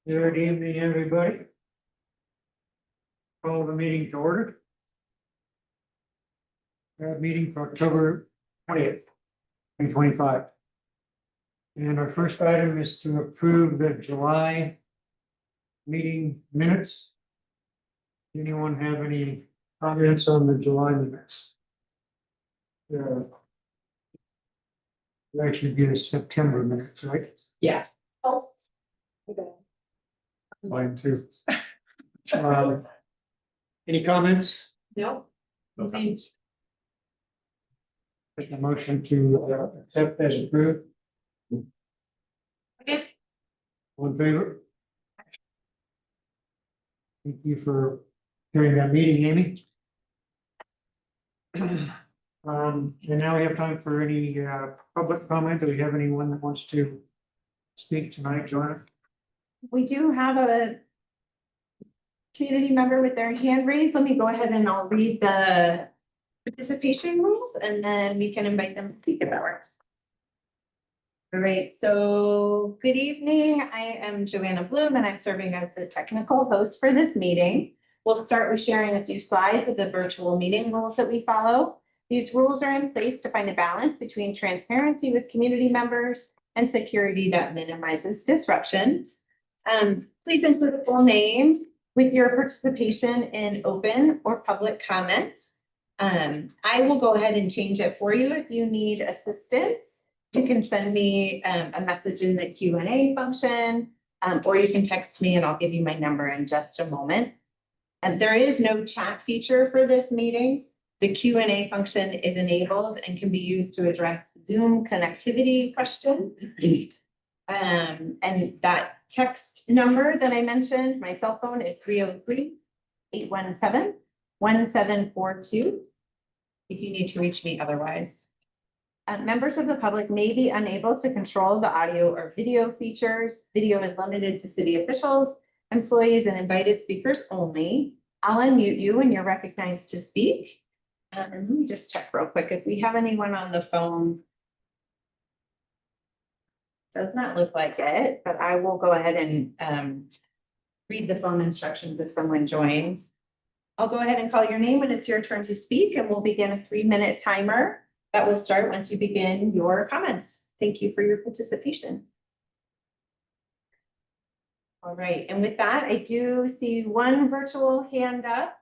Good evening, everybody. Call the meeting to order. We have a meeting for October 20th, 2025. And our first item is to approve the July meeting minutes. Anyone have any comments on the July minutes? It actually be the September minutes, right? Yeah. Oh. Mine too. Any comments? No. Make a motion to accept as approved. Okay. All in favor? Thank you for during that meeting, Amy. And now we have time for any public comment. Do we have anyone that wants to speak tonight, Joanna? We do have a community member with their hand raised. Let me go ahead and I'll read the participation rules and then we can invite them to speak if that works. All right, so good evening. I am Joanna Bloom and I'm serving as the technical host for this meeting. We'll start with sharing a few slides of the virtual meeting rules that we follow. These rules are in place to find a balance between transparency with community members and security that minimizes disruptions. Please include a full name with your participation in open or public comment. I will go ahead and change it for you if you need assistance. You can send me a message in the Q&A function, or you can text me and I'll give you my number in just a moment. And there is no chat feature for this meeting. The Q&A function is enabled and can be used to address Zoom connectivity questions. And that text number that I mentioned, my cell phone is 303-817-1742. If you need to reach me otherwise. Members of the public may be unable to control the audio or video features. Video is limited to city officials, employees, and invited speakers only. I'll unmute you when you're recognized to speak. And let me just check real quick if we have anyone on the phone. Does not look like it, but I will go ahead and read the phone instructions if someone joins. I'll go ahead and call your name when it's your turn to speak, and we'll begin a 3-minute timer that will start once you begin your comments. Thank you for your participation. All right, and with that, I do see one virtual hand up.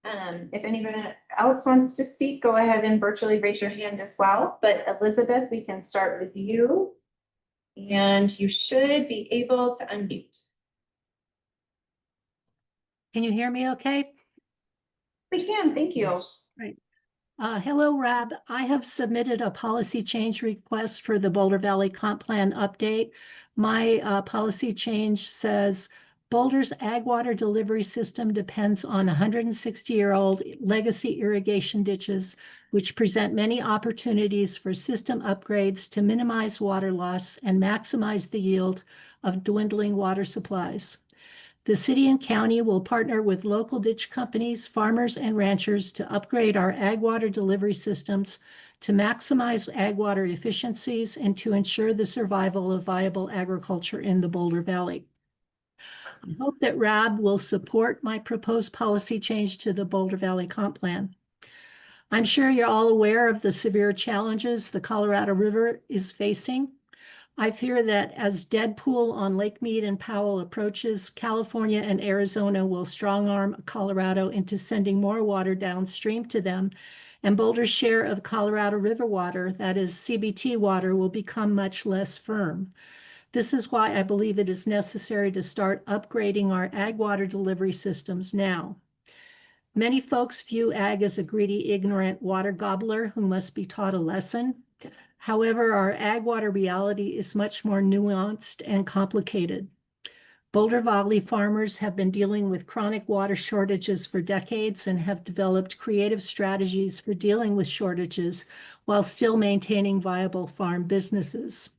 If anyone else wants to speak, go ahead and virtually raise your hand as well. But Elizabeth, we can start with you. And you should be able to unmute. Can you hear me okay? We can, thank you. Right. Hello, Rab. I have submitted a policy change request for the Boulder Valley Comp Plan update. My policy change says Boulder's ag water delivery system depends on 160-year-old legacy irrigation ditches, which present many opportunities for system upgrades to minimize water loss and maximize the yield of dwindling water supplies. The city and county will partner with local ditch companies, farmers, and ranchers to upgrade our ag water delivery systems to maximize ag water efficiencies and to ensure the survival of viable agriculture in the Boulder Valley. I hope that RAB will support my proposed policy change to the Boulder Valley Comp Plan. I'm sure you're all aware of the severe challenges the Colorado River is facing. I fear that as Deadpool on Lake Mead and Powell approaches, California and Arizona will strong-arm Colorado into sending more water downstream to them, and Boulder's share of Colorado River water, that is CBT water, will become much less firm. This is why I believe it is necessary to start upgrading our ag water delivery systems now. Many folks view ag as a greedy, ignorant water gobbler who must be taught a lesson. However, our ag water reality is much more nuanced and complicated. Boulder Valley farmers have been dealing with chronic water shortages for decades and have developed creative strategies for dealing with shortages while still maintaining viable farm businesses.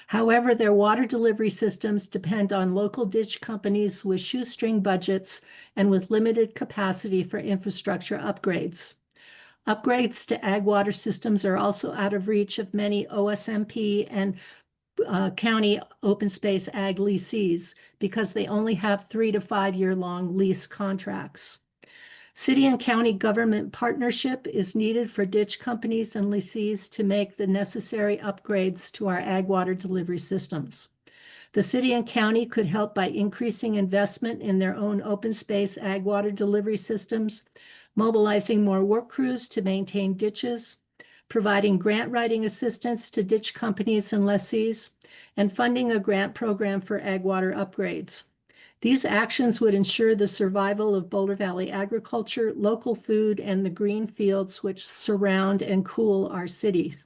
However, their water delivery systems depend on local ditch companies with shoestring budgets and with limited capacity for infrastructure upgrades. Upgrades to ag water systems are also out of reach of many OSMP and county open space ag leasees because they only have 3 to 5 year long lease contracts. City and county government partnership is needed for ditch companies and lessees to make the necessary upgrades to our ag water delivery systems. The city and county could help by increasing investment in their own open space ag water delivery systems, mobilizing more work crews to maintain ditches, providing grant writing assistance to ditch companies and lessees, and funding a grant program for ag water upgrades. These actions would ensure the survival of Boulder Valley agriculture, local food, and the green fields which surround and cool our city.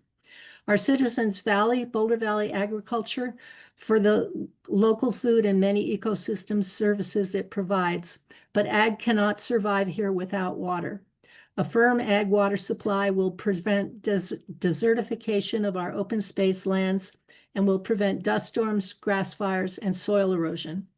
Our citizens value Boulder Valley agriculture for the local food and many ecosystem services it provides, but ag cannot survive here without water. A firm ag water supply will prevent desertification of our open space lands and will prevent dust storms, grass fires, and soil erosion.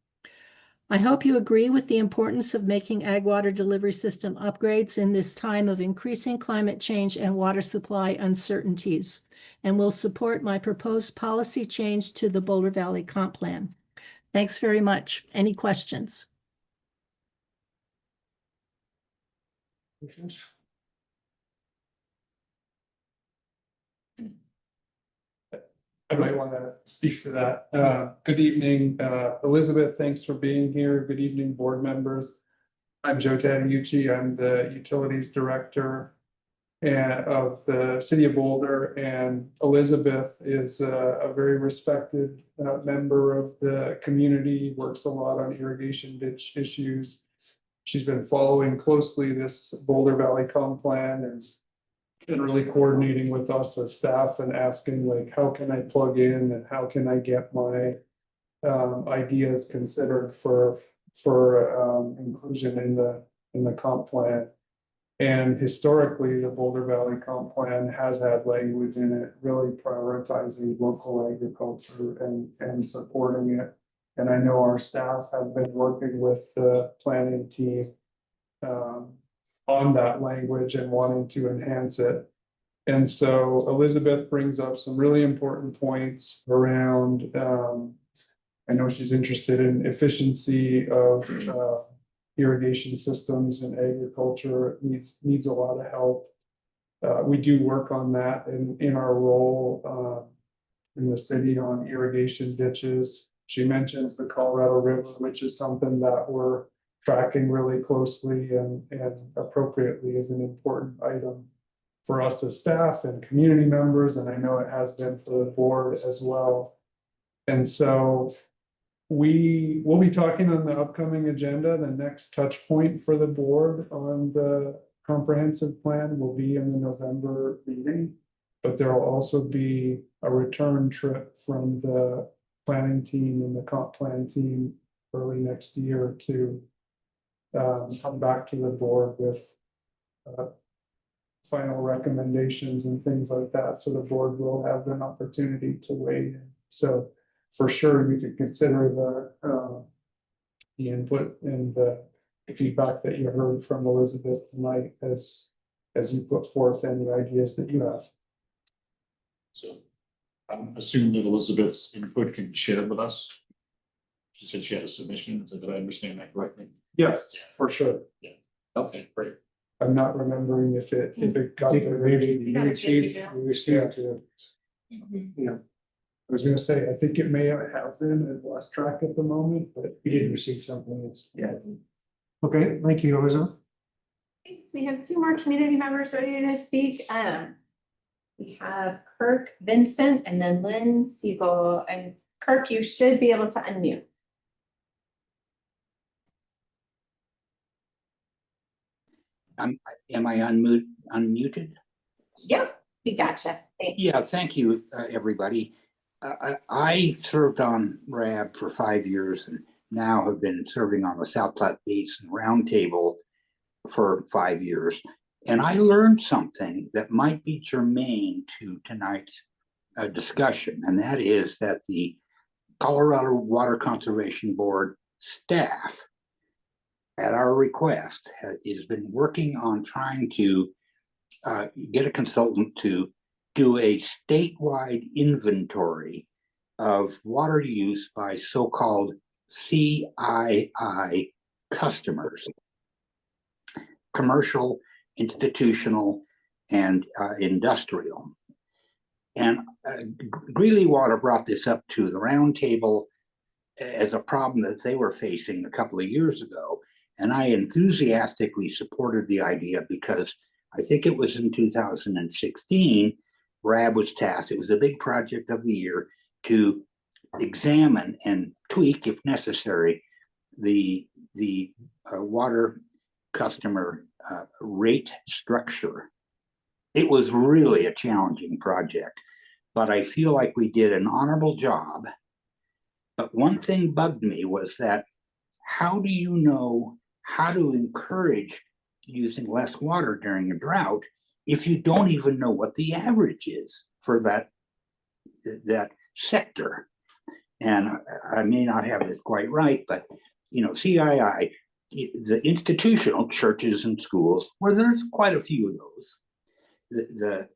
I hope you agree with the importance of making ag water delivery system upgrades in this time of increasing climate change and water supply uncertainties, and will support my proposed policy change to the Boulder Valley Comp Plan. Thanks very much. Any questions? I might want to speak to that. Good evening, Elizabeth, thanks for being here. Good evening, board members. I'm Joe Tadeucci. I'm the Utilities Director of the City of Boulder, and Elizabeth is a very respected member of the community, works a lot on irrigation ditch issues. She's been following closely this Boulder Valley Comp Plan and really coordinating with us as staff and asking like, how can I plug in and how can I get my ideas considered for inclusion in the comp plan. And historically, the Boulder Valley Comp Plan has had language in it really prioritizing local agriculture and supporting it. And I know our staff have been working with the planning team on that language and wanting to enhance it. And so Elizabeth brings up some really important points around, I know she's interested in efficiency of irrigation systems and agriculture. It needs a lot of help. We do work on that in our role in the city on irrigation ditches. She mentions the Colorado River, which is something that we're tracking really closely and appropriately is an important item for us as staff and community members, and I know it has been for the board as well. And so we'll be talking on the upcoming agenda. The next touch point for the board on the comprehensive plan will be in the November meeting, but there will also be a return trip from the planning team and the comp plan team early next year to come back to the board with final recommendations and things like that. So the board will have an opportunity to weigh in. So for sure, you could consider the input and the feedback that you heard from Elizabeth tonight as you put forth any ideas that you have. So I'm assuming that Elizabeth's input can share with us. She said she had a submission. Did I understand that correctly? Yes, for sure. Okay, great. I'm not remembering if it got there. We received Yeah. I was gonna say, I think it may have been at lost track at the moment, but we did receive something. Yeah. Okay, thank you, Elizabeth. Thanks. We have 2 more community members ready to speak. We have Kirk, Vincent, and then Lynn Siegel. And Kirk, you should be able to unmute. Am I unmuted? Yep, we gotcha. Thanks. Yeah, thank you, everybody. I served on RAB for 5 years and now have been serving on the South Platte Basin Roundtable for 5 years. And I learned something that might be germane to tonight's discussion, and that is that the Colorado Water Conservation Board staff, at our request, has been working on trying to get a consultant to do a statewide inventory of water use by so-called CII customers, commercial, institutional, and industrial. And Greeley Water brought this up to the roundtable as a problem that they were facing a couple of years ago. And I enthusiastically supported the idea because I think it was in 2016, RAB was tasked, it was a big project of the year, to examine and tweak, if necessary, the water customer rate structure. It was really a challenging project, but I feel like we did an honorable job. But one thing bugged me was that how do you know how to encourage using less water during a drought if you don't even know what the average is for that sector? And I may not have this quite right, but CII, the institutional churches and schools, where there's quite a few of those. The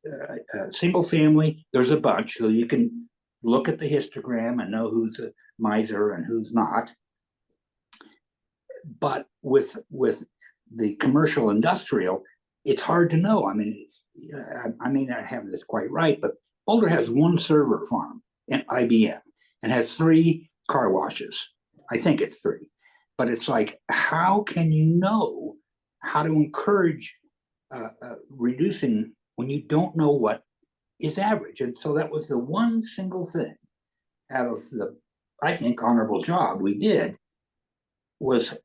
single family, there's a bunch, so you can look at the histogram and know who's a miser and who's not. But with the commercial industrial, it's hard to know. I mean, I may not have this quite right, but Boulder has one server farm at IBM and has 3 car washes. I think it's 3. But it's like, how can you know how to encourage reducing when you don't know what is average? And so that was the one single thing out of the, I think, honorable job we did, was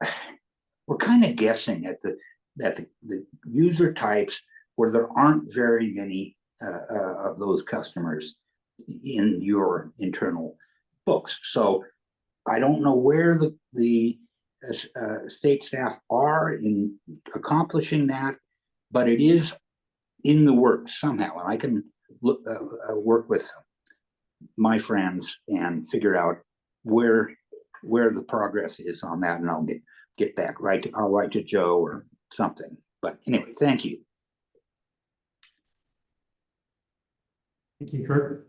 we're kind of guessing at the user types where there aren't very many of those customers in your internal books. So I don't know where the state staff are in accomplishing that, but it is in the works somehow. And I can work with my friends and figure out where the progress is on that, and I'll get back. I'll write to Joe or something. But anyway, thank you. Thank you, Kurt.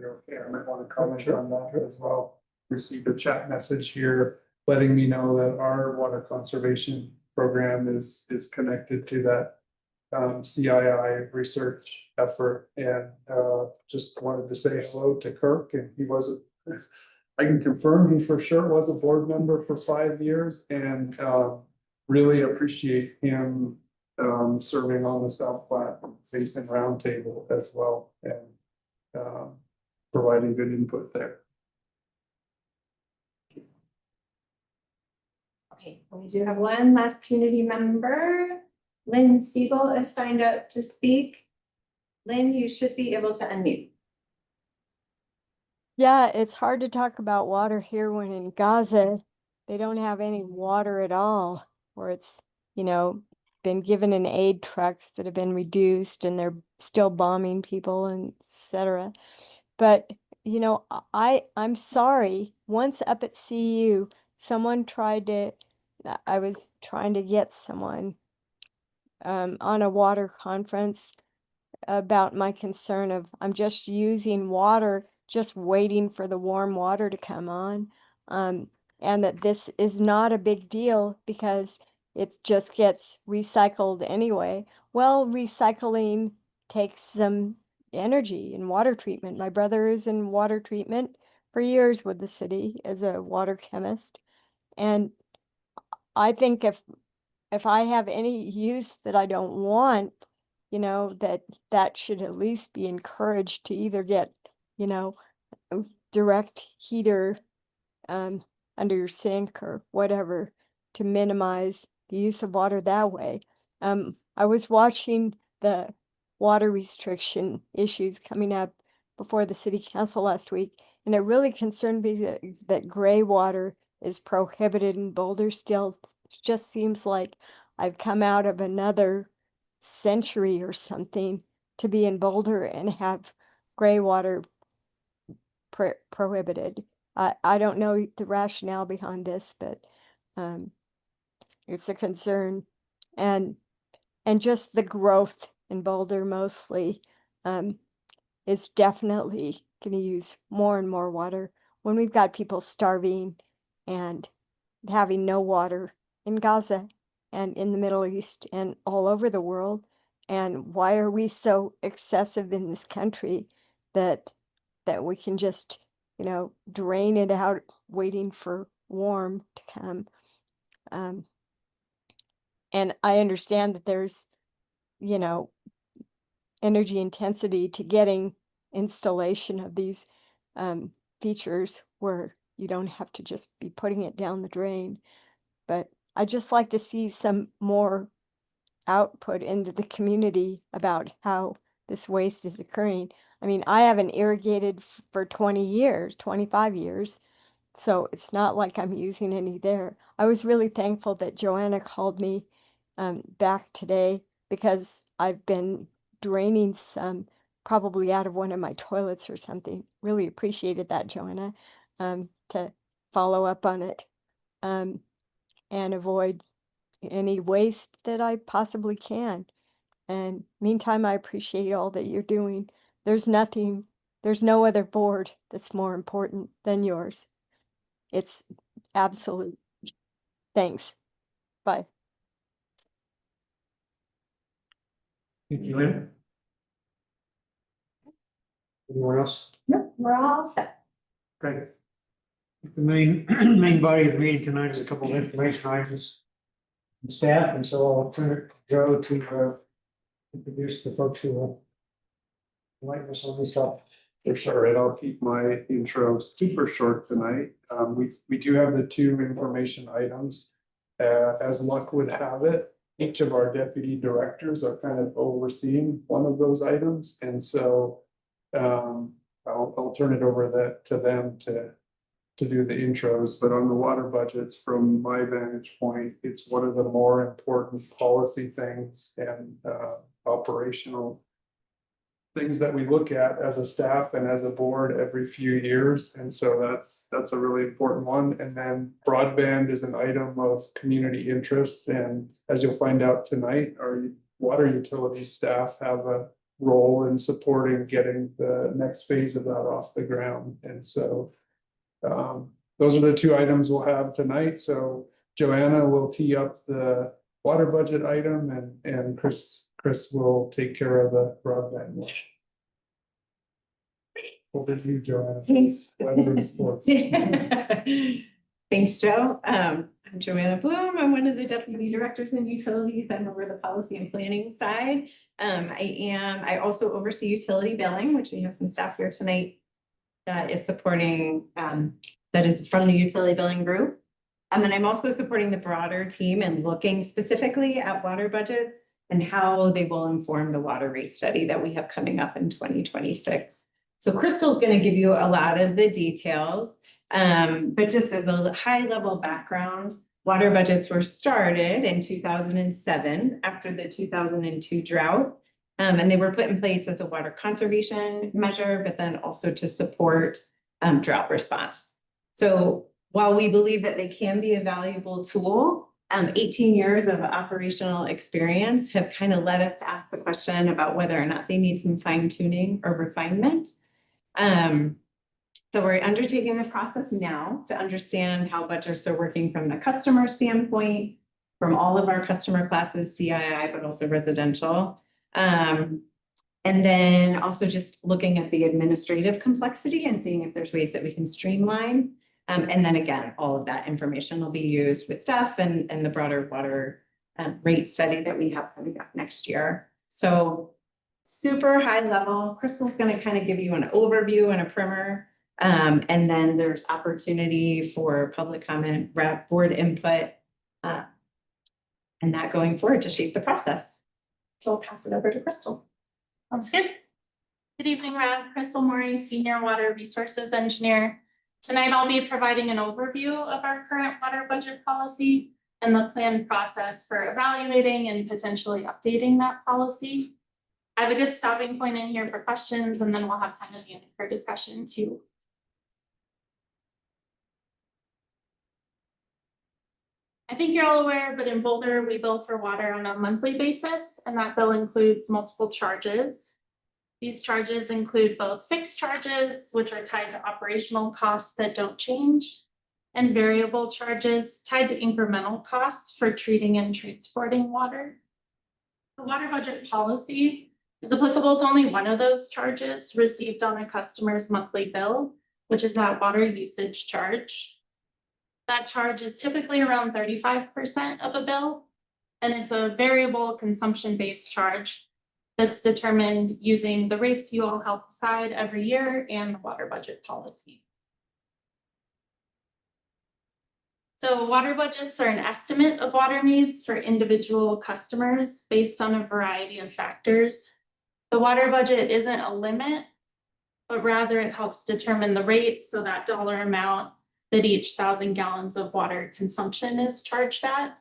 Okay, I might want to comment on that as well. Received a chat message here letting me know that our water conservation program is connected to that CII research effort, and just wanted to say hello to Kirk. And he wasn't, I can confirm he for sure was a board member for 5 years, and really appreciate him serving on the South Platte Basin Roundtable as well, and providing good input there. Okay, we do have one last community member. Lynn Siegel is signed up to speak. Lynn, you should be able to unmute. Yeah, it's hard to talk about water here when in Gaza they don't have any water at all, or it's, been given in aid trucks that have been reduced and they're still bombing people and etc. But, I'm sorry, once up at CU, I was trying to get someone on a water conference about my concern of I'm just using water, just waiting for the warm water to come on. And that this is not a big deal because it just gets recycled anyway. Well, recycling takes some energy and water treatment. My brother is in water treatment for years with the city as a water chemist. And I think if I have any use that I don't want, that should at least be encouraged to either get, direct heater under your sink or whatever to minimize the use of water that way. I was watching the water restriction issues coming up before the city council last week, and it really concerned me that gray water is prohibited in Boulder still. It just seems like I've come out of another century or something to be in Boulder and have gray water prohibited. I don't know the rationale behind this, but it's a concern. And just the growth in Boulder mostly. is definitely gonna use more and more water when we've got people starving and having no water in Gaza and in the Middle East and all over the world. And why are we so excessive in this country that we can just, drain it out waiting for warm to come? And I understand that there's, you know, energy intensity to getting installation of these features where you don't have to just be putting it down the drain. But I just like to see some more output into the community about how this waste is occurring. I mean, I haven't irrigated for 20 years, 25 years, so it's not like I'm using any there. I was really thankful that Joanna called me back today because I've been draining some probably out of one of my toilets or something. Really appreciated that, Joanna, to follow up on it and avoid any waste that I possibly can. And meantime, I appreciate all that you're doing. There's no other board that's more important than yours. It's absolute. Thanks. Bye. Thank you, Lynn. Anyone else? Nope, we're all set. Okay. The main, main body of the meeting tonight is a couple of information items from staff, and so I'll turn it to Joe to introduce the folks who will enlighten us on this stuff. For sure, and I'll keep my intro super short tonight. We do have the two information items. As luck would have it, each of our deputy directors are kind of overseeing one of those items, and so I'll turn it over to them to do the intros. But on the water budgets, from my vantage point, it's one of the more important policy things and operational things that we look at as a staff and as a board every few years. And so that's a really important one. And then broadband is an item of community interest. And as you'll find out tonight, our water utility staff have a role in supporting getting the next phase of that off the ground. And so those are the two items we'll have tonight. So Joanna will tee up the water budget item, and Chris will take care of the broadband one. Over to you, Joanna. Thanks. Weather and sports. Thanks, Joe. I'm Joanna Bloom. I'm one of the deputy directors in utilities. I'm over the policy and planning side. I also oversee utility billing, which we have some staff here tonight that is supporting, that is from the utility billing group. And I'm also supporting the broader team and looking specifically at water budgets and how they will inform the water rate study that we have coming up in 2026. So Crystal's going to give you a lot of the details, but just as a high level background, water budgets were started in 2007 after the 2002 drought. And they were put in place as a water conservation measure, but then also to support drought response. So while we believe that they can be a valuable tool, 18 years of operational experience have kind of led us to ask the question about whether or not they need some fine tuning or refinement. So we're undertaking the process now to understand how budgets are working from the customer standpoint, from all of our customer classes, CII, but also residential. And then also just looking at the administrative complexity and seeing if there's ways that we can streamline. And then again, all of that information will be used with staff and the broader water rate study that we have coming up next year. So super high level. Crystal's going to kind of give you an overview and a primer. And then there's opportunity for public comment, board input, and that going forward to shape the process. So I'll pass it over to Crystal. Sounds good. Good evening, Rob. Crystal Maury, Senior Water Resources Engineer. Tonight, I'll be providing an overview of our current water budget policy and the planned process for evaluating and potentially updating that policy. I have a good stopping point in here for questions, and then we'll have time at the end for discussion too. I think you're all aware, but in Boulder, we bill for water on a monthly basis, and that bill includes multiple charges. These charges include both fixed charges, which are tied to operational costs that don't change, and variable charges tied to incremental costs for treating and transporting water. The water budget policy is applicable to only one of those charges received on a customer's monthly bill, which is that water usage charge. That charge is typically around 35% of a bill, and it's a variable consumption-based charge that's determined using the rates you all help decide every year and the water budget policy. So water budgets are an estimate of water needs for individual customers based on a variety of factors. The water budget isn't a limit, but rather it helps determine the rate, so that dollar amount that each 1,000 gallons of water consumption is charged at.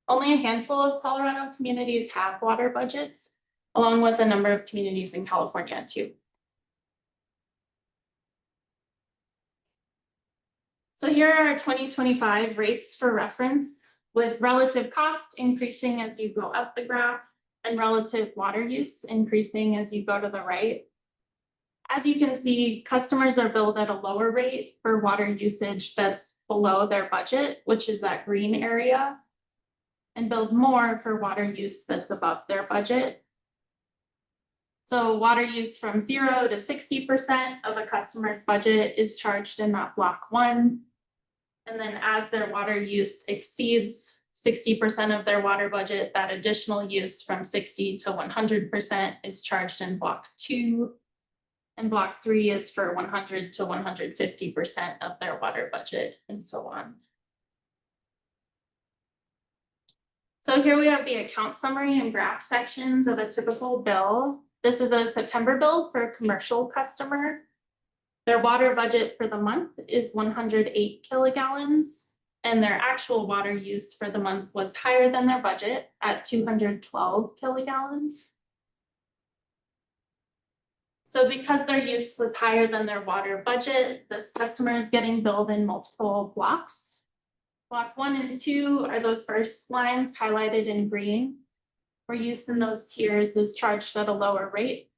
Only a handful of Colorado communities have water budgets, along with a number of communities in California too. So here are our 2025 rates for reference, with relative cost increasing as you go up the graph and relative water use increasing as you go to the right. As you can see, customers are billed at a lower rate for water usage that's below their budget, which is that green area, and billed more for water use that's above their budget. So water use from 0 to 60% of a customer's budget is charged in that block 1. And then as their water use exceeds 60% of their water budget, that additional use from 60 to 100% is charged in block 2. And block 3 is for 100 to 150% of their water budget, and so on. So here we have the account summary and graph sections of a typical bill. This is a September bill for a commercial customer. Their water budget for the month is 108 kilogallons, and their actual water use for the month was higher than their budget at 212 kilogallons. So because their use was higher than their water budget, this customer is getting billed in multiple blocks. Block 1 and 2 are those first lines highlighted in green, where use in those tiers is charged at a lower rate.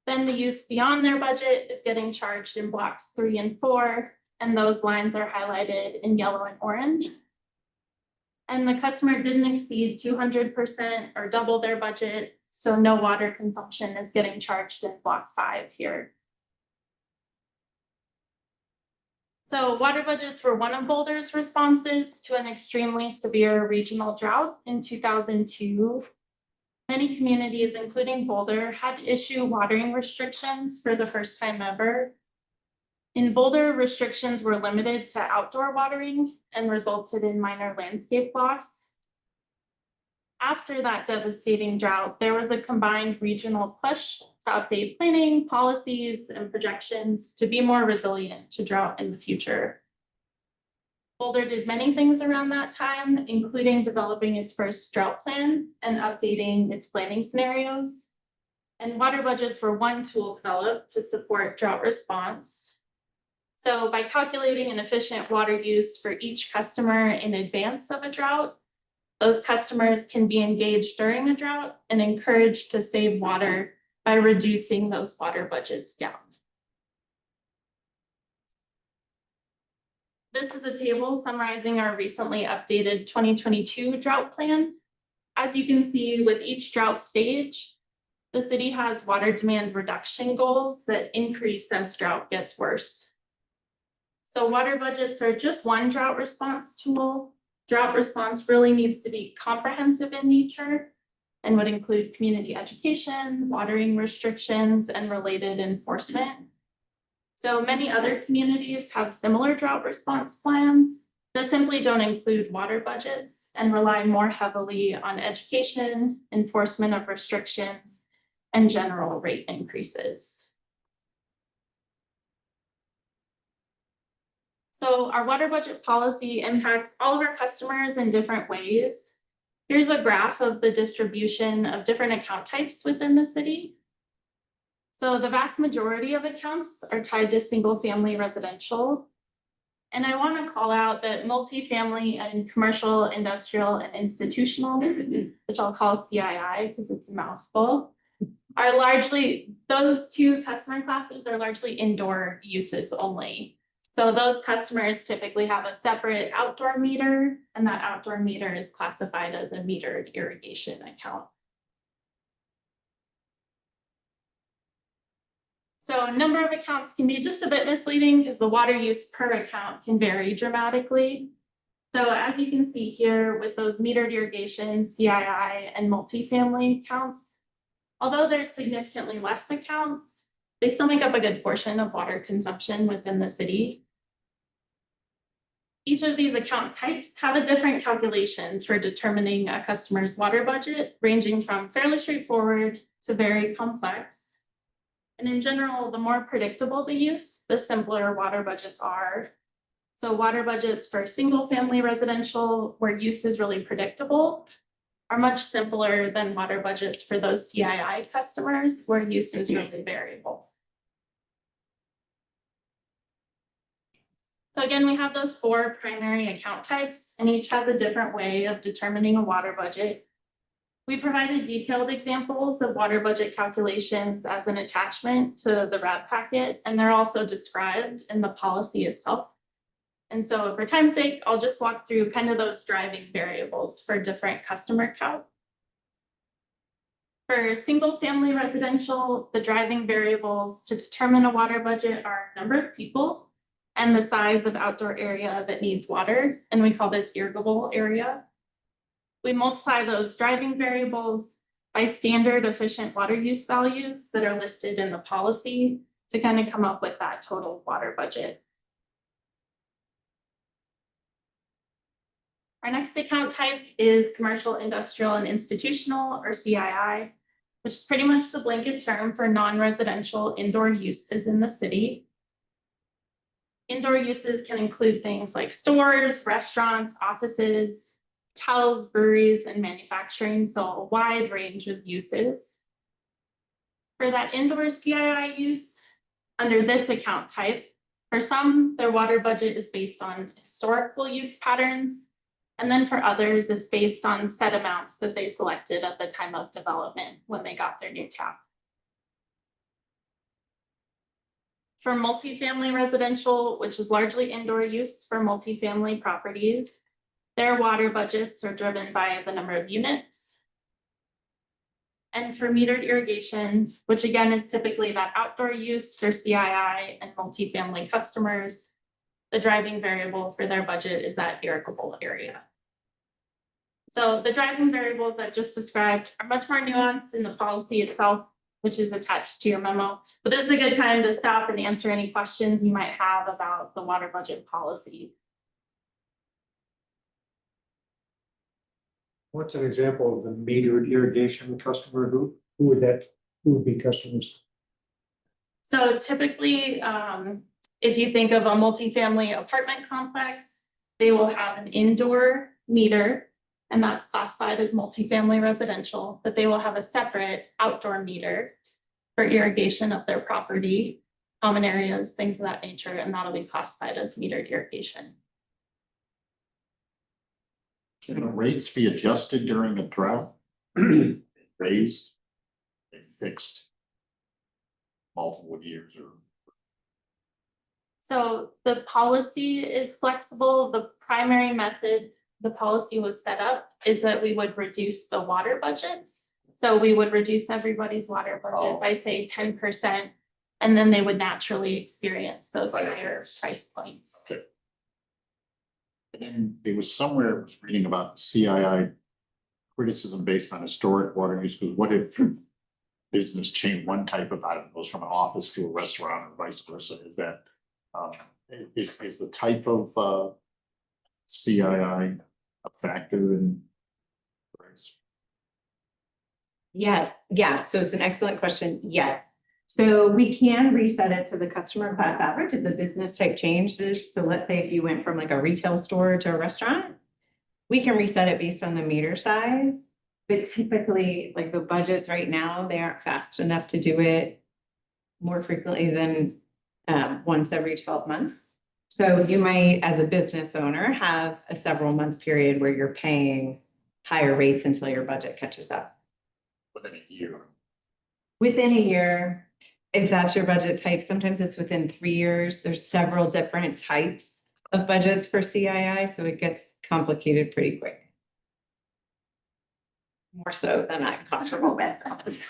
Then the use beyond their budget is getting charged in blocks 3 and 4, and those lines are highlighted in yellow and orange. And the customer didn't exceed 200% or double their budget, so no water consumption is getting charged in block 5 here. So water budgets were one of Boulder's responses to an extremely severe regional drought in 2002. Many communities, including Boulder, had to issue watering restrictions for the first time ever. In Boulder, restrictions were limited to outdoor watering and resulted in minor landscape loss. After that devastating drought, there was a combined regional push to update planning, policies, and projections to be more resilient to drought in the future. Boulder did many things around that time, including developing its first drought plan and updating its planning scenarios. And water budgets were one tool developed to support drought response. So by calculating an efficient water use for each customer in advance of a drought, those customers can be engaged during a drought and encouraged to save water by reducing those water budgets down. This is a table summarizing our recently updated 2022 drought plan. As you can see, with each drought stage, the city has water demand reduction goals that increase as drought gets worse. So water budgets are just one drought response tool. Drought response really needs to be comprehensive in nature and would include community education, watering restrictions, and related enforcement. So many other communities have similar drought response plans that simply don't include water budgets and rely more heavily on education, enforcement of restrictions, and general rate increases. So our water budget policy impacts all of our customers in different ways. Here's a graph of the distribution of different account types within the city. So the vast majority of accounts are tied to single-family residential. And I want to call out that multifamily and commercial, industrial, and institutional, which I'll call CII because it's a mouthful, are largely, those two customer classes are largely indoor uses only. So those customers typically have a separate outdoor meter, and that outdoor meter is classified as a metered irrigation account. So a number of accounts can be just a bit misleading because the water use per account can vary dramatically. So as you can see here with those metered irrigation, CII, and multifamily accounts, although there's significantly less accounts, they still make up a good portion of water consumption within the city. Each of these account types have a different calculation for determining a customer's water budget, ranging from fairly straightforward to very complex. And in general, the more predictable the use, the simpler water budgets are. So water budgets for single-family residential, where use is really predictable, are much simpler than water budgets for those CII customers, where use is really variable. So again, we have those 4 primary account types, and each has a different way of determining a water budget. We provided detailed examples of water budget calculations as an attachment to the RAB packet, and they're also described in the policy itself. And so for time's sake, I'll just walk through kind of those driving variables for different customer count. For single-family residential, the driving variables to determine a water budget are number of people and the size of outdoor area that needs water, and we call this irrigable area. We multiply those driving variables by standard efficient water use values that are listed in the policy to kind of come up with that total water budget. Our next account type is commercial, industrial, and institutional, or CII, which is pretty much the blanket term for non-residential indoor uses in the city. Indoor uses can include things like stores, restaurants, offices, hotels, breweries, and manufacturing, so a wide range of uses. For that indoor CII use, under this account type, for some, their water budget is based on historical use patterns, and then for others, it's based on set amounts that they selected at the time of development when they got their new tap. For multifamily residential, which is largely indoor use for multifamily properties, their water budgets are driven by the number of units. And for metered irrigation, which again is typically that outdoor use for CII and multifamily customers, the driving variable for their budget is that irrigable area. So the driving variables I've just described are much more nuanced in the policy itself, which is attached to your memo. But this is a good time to stop and answer any questions you might have about the water budget policy. What's an example of the metered irrigation customer? Who would be customers? So typically, if you think of a multifamily apartment complex, they will have an indoor meter, and that's classified as multifamily residential, but they will have a separate outdoor meter for irrigation of their property, common areas, things of that nature, and that'll be classified as metered irrigation. Can the rates be adjusted during a drought? Raised? They fixed? Multiple years or? So the policy is flexible. The primary method the policy was set up is that we would reduce the water budgets. So we would reduce everybody's water budget by say 10%, and then they would naturally experience those higher price points. Okay. And then there was somewhere I was reading about CII criticism based on historic water use, because what if business change one type of item goes from an office to a restaurant or vice versa? Is that is the type of CII a factor in price? Yes, yeah, so it's an excellent question. Yes. So we can reset it to the customer class average if the business type changes. So let's say if you went from like a retail store to a restaurant, we can reset it based on the meter size. But typically, like the budgets right now, they aren't fast enough to do it more frequently than once every 12 months. So you might, as a business owner, have a several month period where you're paying higher rates until your budget catches up. Within a year. within a year, if that's your budget type, sometimes it's within 3 years. There's several different types of budgets for CII, so it gets complicated pretty quick. More so than I'm comfortable with. With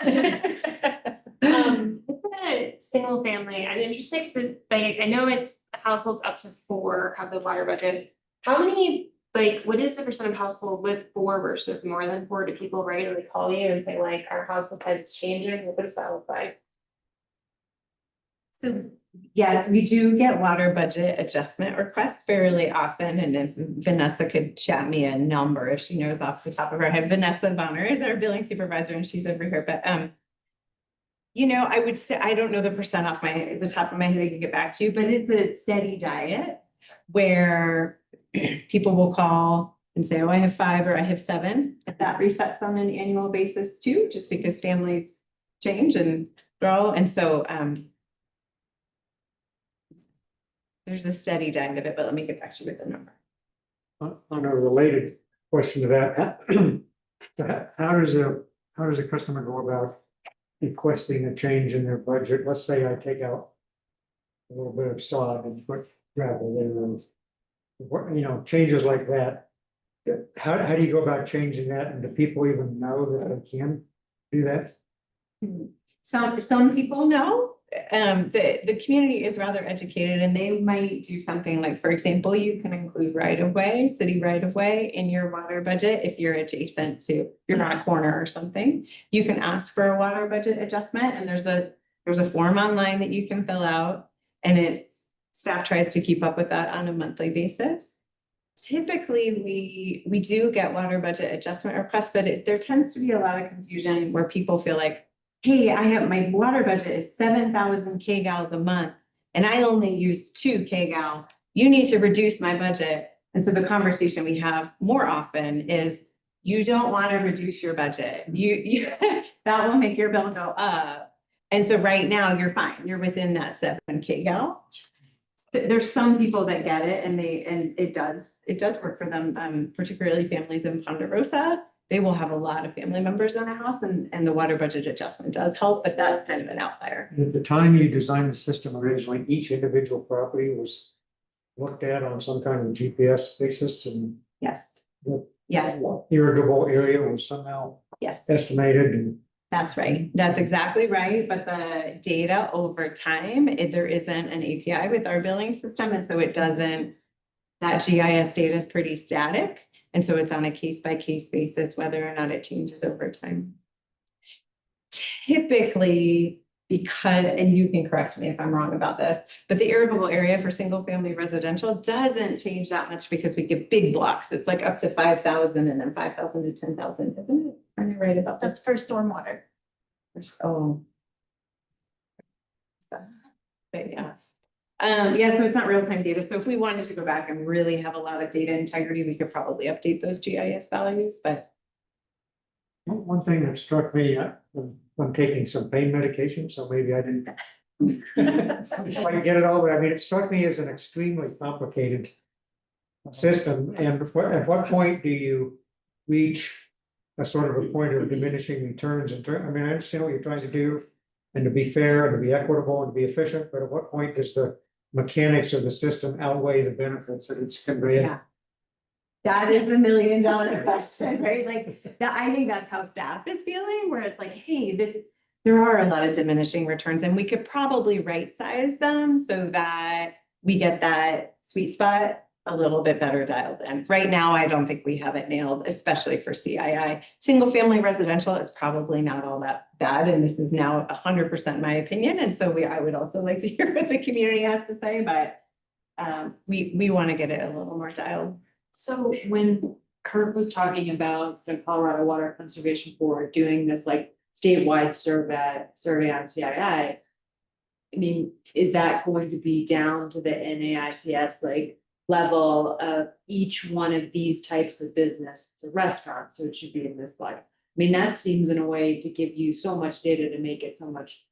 the single family, I'm interested because like, I know it's households up to 4 have the water budget. How many, like, what is the percent of household with 4 versus more than 4? Do people regularly call you and say like, our household budget's changing? What does that look like? So, yes, we do get water budget adjustment requests fairly often, and if Vanessa could chat me a number, if she knows off the top of her head. Vanessa Bonner is our billing supervisor and she's over here, but you know, I would say, I don't know the percent off the top of my head, I can get back to you, but it's a steady diet where people will call and say, oh, I have 5 or I have 7. That resets on an annual basis too, just because families change and grow. And so there's a steady diet of it, but let me get back to you with the number. On a related question to that, how does a customer go about requesting a change in their budget? Let's say I take out a little bit of sod and put gravel in, and what, you know, changes like that. How do you go about changing that, and do people even know that they can do that? Some people know, the community is rather educated and they might do something like, for example, you can include right of way, city right of way in your water budget if you're adjacent to, you're on a corner or something. You can ask for a water budget adjustment, and there's a form online that you can fill out, and staff tries to keep up with that on a monthly basis. Typically, we do get water budget adjustment requests, but there tends to be a lot of confusion where people feel like, hey, I have, my water budget is 7,000 kgals a month and I only use 2 kgal. You need to reduce my budget. And so the conversation we have more often is, you don't want to reduce your budget. You that will make your bill go up. And so right now you're fine. You're within that 7 kgal. There's some people that get it and it does work for them, particularly families in Ponderosa. They will have a lot of family members in a house, and the water budget adjustment does help, but that's kind of an outlier. At the time you designed the system originally, each individual property was looked at on some kind of GPS basis, and Yes, the yes, irrigable area was somehow yes. estimated, and That's right. That's exactly right. But the data over time, there isn't an API with our billing system. And so it doesn't, that GIS data is pretty static. And so it's on a case by case basis, whether or not it changes over time. Typically, because, and you can correct me if I'm wrong about this, but the irrigable area for single family residential doesn't change that much because we get big blocks. It's like up to 5,000 and then 5,000 to 10,000, isn't it? Am I right about that? That's for stormwater. Oh. But yeah. Yeah, so it's not real-time data. So if we wanted to go back and really have a lot of data integrity, we could probably update those GIS values, but. one thing that struck me, I'm taking some pain medication, so maybe I didn't quite get it all, but I mean, it struck me as an extremely complicated system, and at what point do you reach a sort of a point of diminishing returns? I mean, I understand what you're trying to do, and to be fair, and to be equitable, and to be efficient, but at what point does the mechanics of the system outweigh the benefits that it's conveying? Yeah. That is the $1 million question, right? Like, that, I think that's how staff is feeling, where it's like, hey, there are a lot of diminishing returns, and we could probably right size them so that we get that sweet spot a little bit better dialed in. Right now, I don't think we have it nailed, especially for CII. Single family residential, it's probably not all that bad, and this is now 100% my opinion. And so I would also like to hear what the community has to say, but we want to get it a little more dialed. So when Kurt was talking about the Colorado Water Conservation Board doing this like statewide survey on CII, I mean, is that going to be down to the NAICS like level of each one of these types of business? It's a restaurant, so it should be in this light. I mean, that seems in a way to give you so much data to make it so much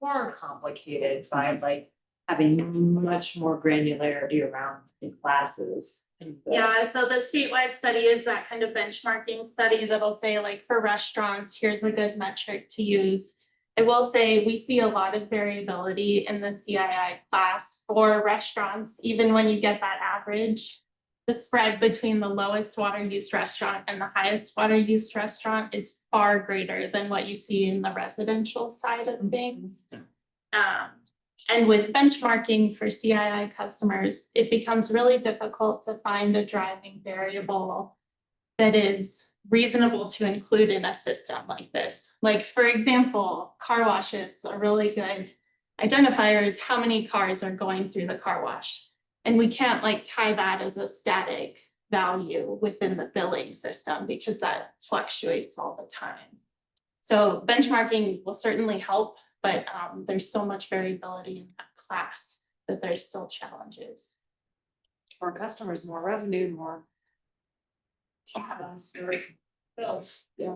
more complicated by like having much more granularity around the classes. Yeah, so the statewide study is that kind of benchmarking study that'll say like for restaurants, here's a good metric to use. I will say we see a lot of variability in the CII class for restaurants, even when you get that average. The spread between the lowest water use restaurant and the highest water use restaurant is far greater than what you see in the residential side of things. And with benchmarking for CII customers, it becomes really difficult to find a driving variable that is reasonable to include in a system like this. Like, for example, car washes, a really good identifier is how many cars are going through the car wash. And we can't like tie that as a static value within the billing system because that fluctuates all the time. So benchmarking will certainly help, but there's so much variability in that class that there's still challenges. More customers, more revenue, more. Bills, yeah.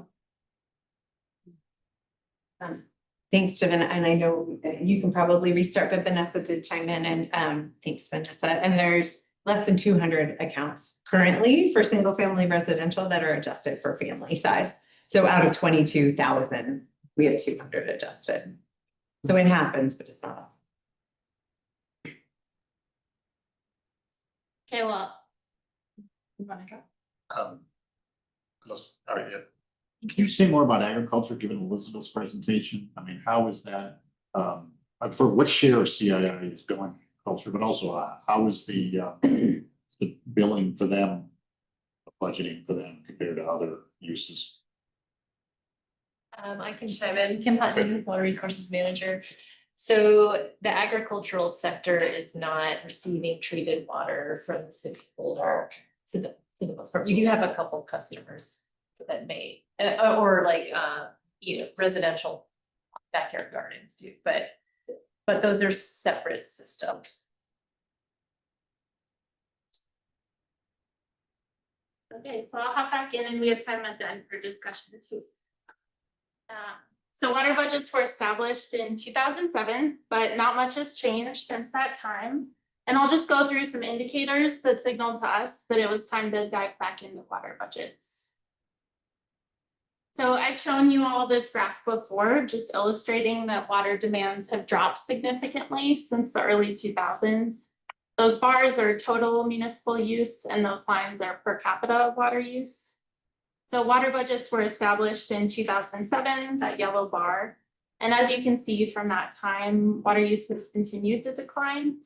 Thanks, Stephen, and I know that you can probably restart, but Vanessa did chime in and thanks, Vanessa. And there's less than 200 accounts currently for single family residential that are adjusted for family size. So out of 22,000, we have 200 adjusted. So it happens, but it's not. Okay, well. You wanna go? All right, yeah. Can you say more about agriculture, given Elizabeth's presentation? I mean, how is that, for what share of CII is going culture, but also how is the billing for them, the budgeting for them compared to other uses? I can chime in. Kim Putnam, Water Resources Manager. So the agricultural sector is not receiving treated water from the city of Boulder for the most part. We do have a couple customers that may, or like, residential backyard gardens do, but those are separate systems. Okay, so I'll hop back in and we have time at the end for discussion too. So water budgets were established in 2007, but not much has changed since that time. And I'll just go through some indicators that signaled to us that it was time to dive back into water budgets. So I've shown you all this graph before, just illustrating that water demands have dropped significantly since the early 2000s. Those bars are total municipal use and those lines are per capita water use. So water budgets were established in 2007, that yellow bar. And as you can see from that time, water use has continued to decline.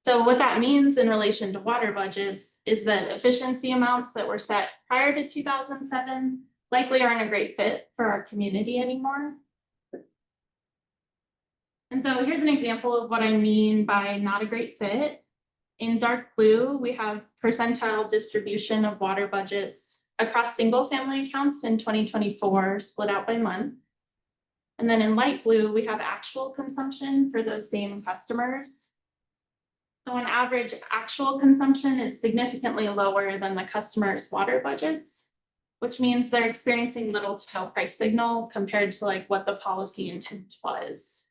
So what that means in relation to water budgets is that efficiency amounts that were set prior to 2007 likely aren't a great fit for our community anymore. And so here's an example of what I mean by not a great fit. In dark blue, we have percentile distribution of water budgets across single family accounts in 2024 split out by month. And then in light blue, we have actual consumption for those same customers. So on average, actual consumption is significantly lower than the customer's water budgets, which means they're experiencing little to no price signal compared to like what the policy intent was.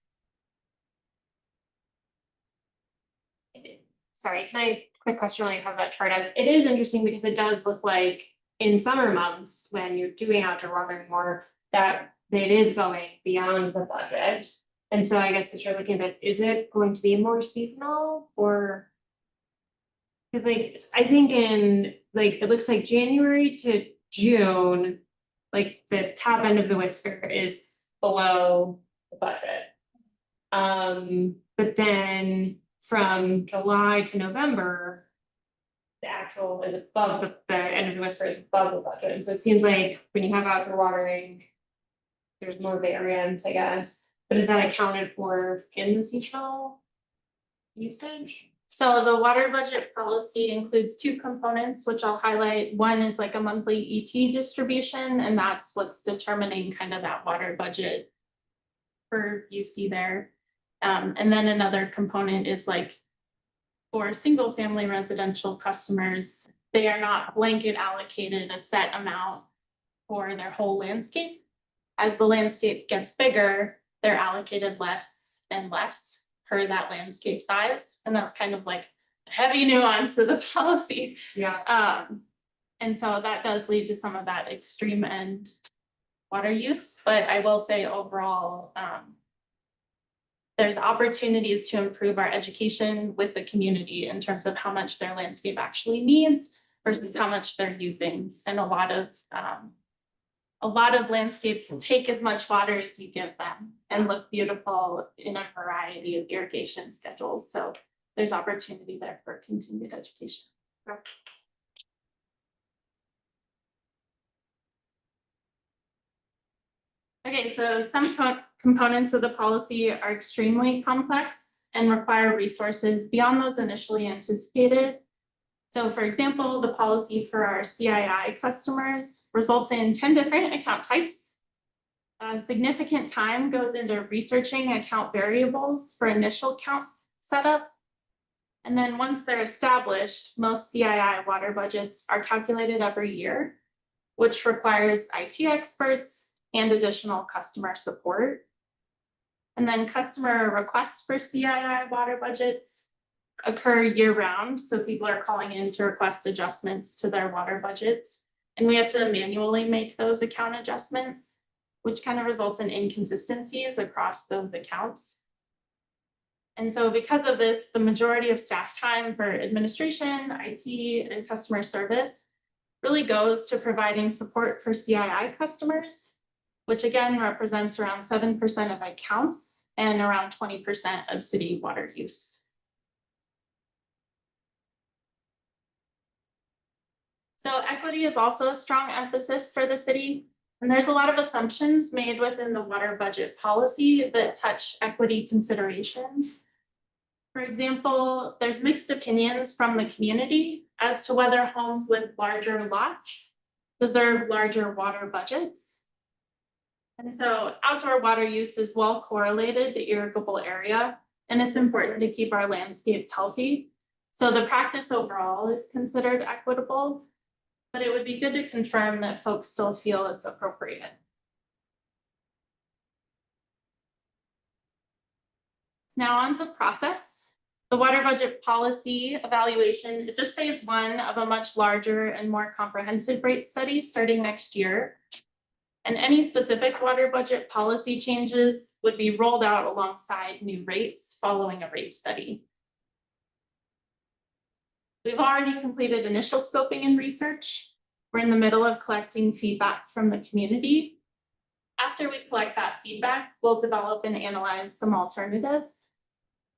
Sorry, can I, quick question, while you have that chart up? It is interesting because it does look like in summer months, when you're doing outdoor watering more, that it is going beyond the budget. And so I guess as you're looking at this, is it going to be more seasonal or? Cause like, I think in like, it looks like January to June, like the top end of the whisker is below the budget. But then from July to November, the actual is above the end of the whisper is above the budget. And so it seems like when you have outdoor watering, there's more variance, I guess. But is that accounted for in the seasonal usage? So the water budget policy includes two components, which I'll highlight. One is like a monthly ET distribution, and that's what's determining kind of that water budget per UC there. And then another component is like for single family residential customers, they are not blanket allocated a set amount for their whole landscape. As the landscape gets bigger, they're allocated less and less per that landscape size. And that's kind of like a heavy nuance of the policy. Yeah. And so that does lead to some of that extreme end water use, but I will say overall, there's opportunities to improve our education with the community in terms of how much their landscape actually needs versus how much they're using. And a lot of landscapes take as much water as you give them and look beautiful in a variety of irrigation schedules. So there's opportunity there for continued education. Okay, so some components of the policy are extremely complex and require resources beyond those initially anticipated. So for example, the policy for our CII customers results in 10 different account types. Significant time goes into researching account variables for initial counts setup. And then once they're established, most CII water budgets are calculated every year, which requires IT experts and additional customer support. And then customer requests for CII water budgets occur year round. So people are calling in to request adjustments to their water budgets. And we have to manually make those account adjustments, which kind of results in inconsistencies across those accounts. And so because of this, the majority of staff time for administration, IT, and customer service really goes to providing support for CII customers, which again represents around 7% of accounts and around 20% of city water use. So equity is also a strong emphasis for the city. And there's a lot of assumptions made within the water budget policy that touch equity considerations. For example, there's mixed opinions from the community as to whether homes with larger lots deserve larger water budgets. And so outdoor water use is well correlated to irrigable area, and it's important to keep our landscapes healthy. So the practice overall is considered equitable, but it would be good to confirm that folks still feel it's appropriate. Now on to process. The water budget policy evaluation is just phase one of a much larger and more comprehensive rate study starting next year. And any specific water budget policy changes would be rolled out alongside new rates following a rate study. We've already completed initial scoping and research. We're in the middle of collecting feedback from the community. After we collect that feedback, we'll develop and analyze some alternatives.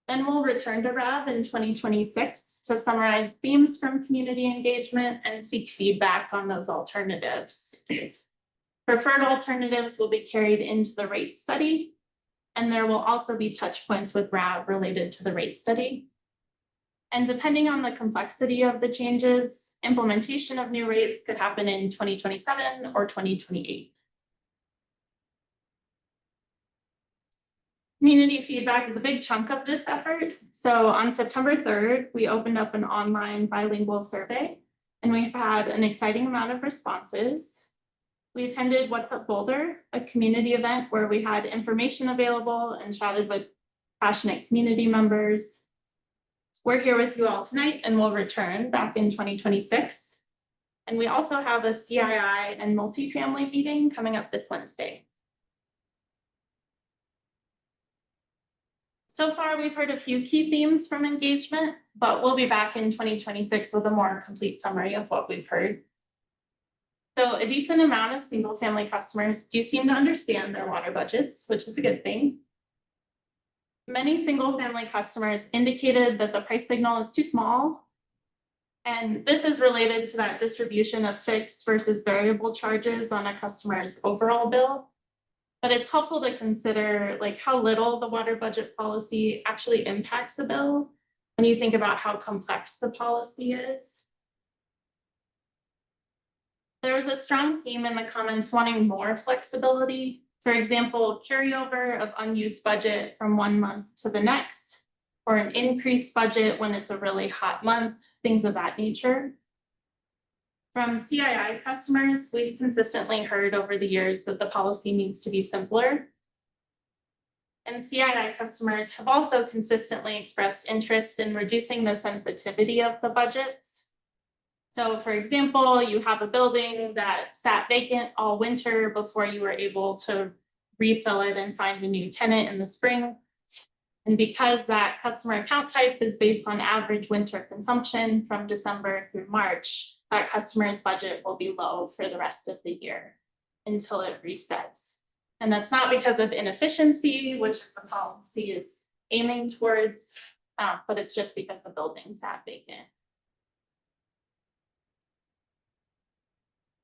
Then we'll return to RAB in 2026 to summarize themes from community engagement and seek feedback on those alternatives. Preferred alternatives will be carried into the rate study, and there will also be touch points with RAB related to the rate study. And depending on the complexity of the changes, implementation of new rates could happen in 2027 or 2028. Community feedback is a big chunk of this effort. So on September 3rd, we opened up an online bilingual survey, and we've had an exciting amount of responses. We attended What's Up Boulder, a community event where we had information available and chatted with passionate community members. We're here with you all tonight and we'll return back in 2026. And we also have a CII and multifamily meeting coming up this Wednesday. So far, we've heard a few key themes from engagement, but we'll be back in 2026 with a more complete summary of what we've heard. So a decent amount of single family customers do seem to understand their water budgets, which is a good thing. Many single family customers indicated that the price signal is too small. And this is related to that distribution of fixed versus variable charges on a customer's overall bill. But it's helpful to consider like how little the water budget policy actually impacts the bill when you think about how complex the policy is. There was a strong theme in the comments wanting more flexibility. For example, carryover of unused budget from one month to the next, or an increased budget when it's a really hot month, things of that nature. From CII customers, we've consistently heard over the years that the policy needs to be simpler. And CII customers have also consistently expressed interest in reducing the sensitivity of the budgets. So for example, you have a building that sat vacant all winter before you were able to refill it and find a new tenant in the spring. And because that customer account type is based on average winter consumption from December through March, that customer's budget will be low for the rest of the year until it resets. And that's not because of inefficiency, which is the policy is aiming towards, but it's just because the building sat vacant.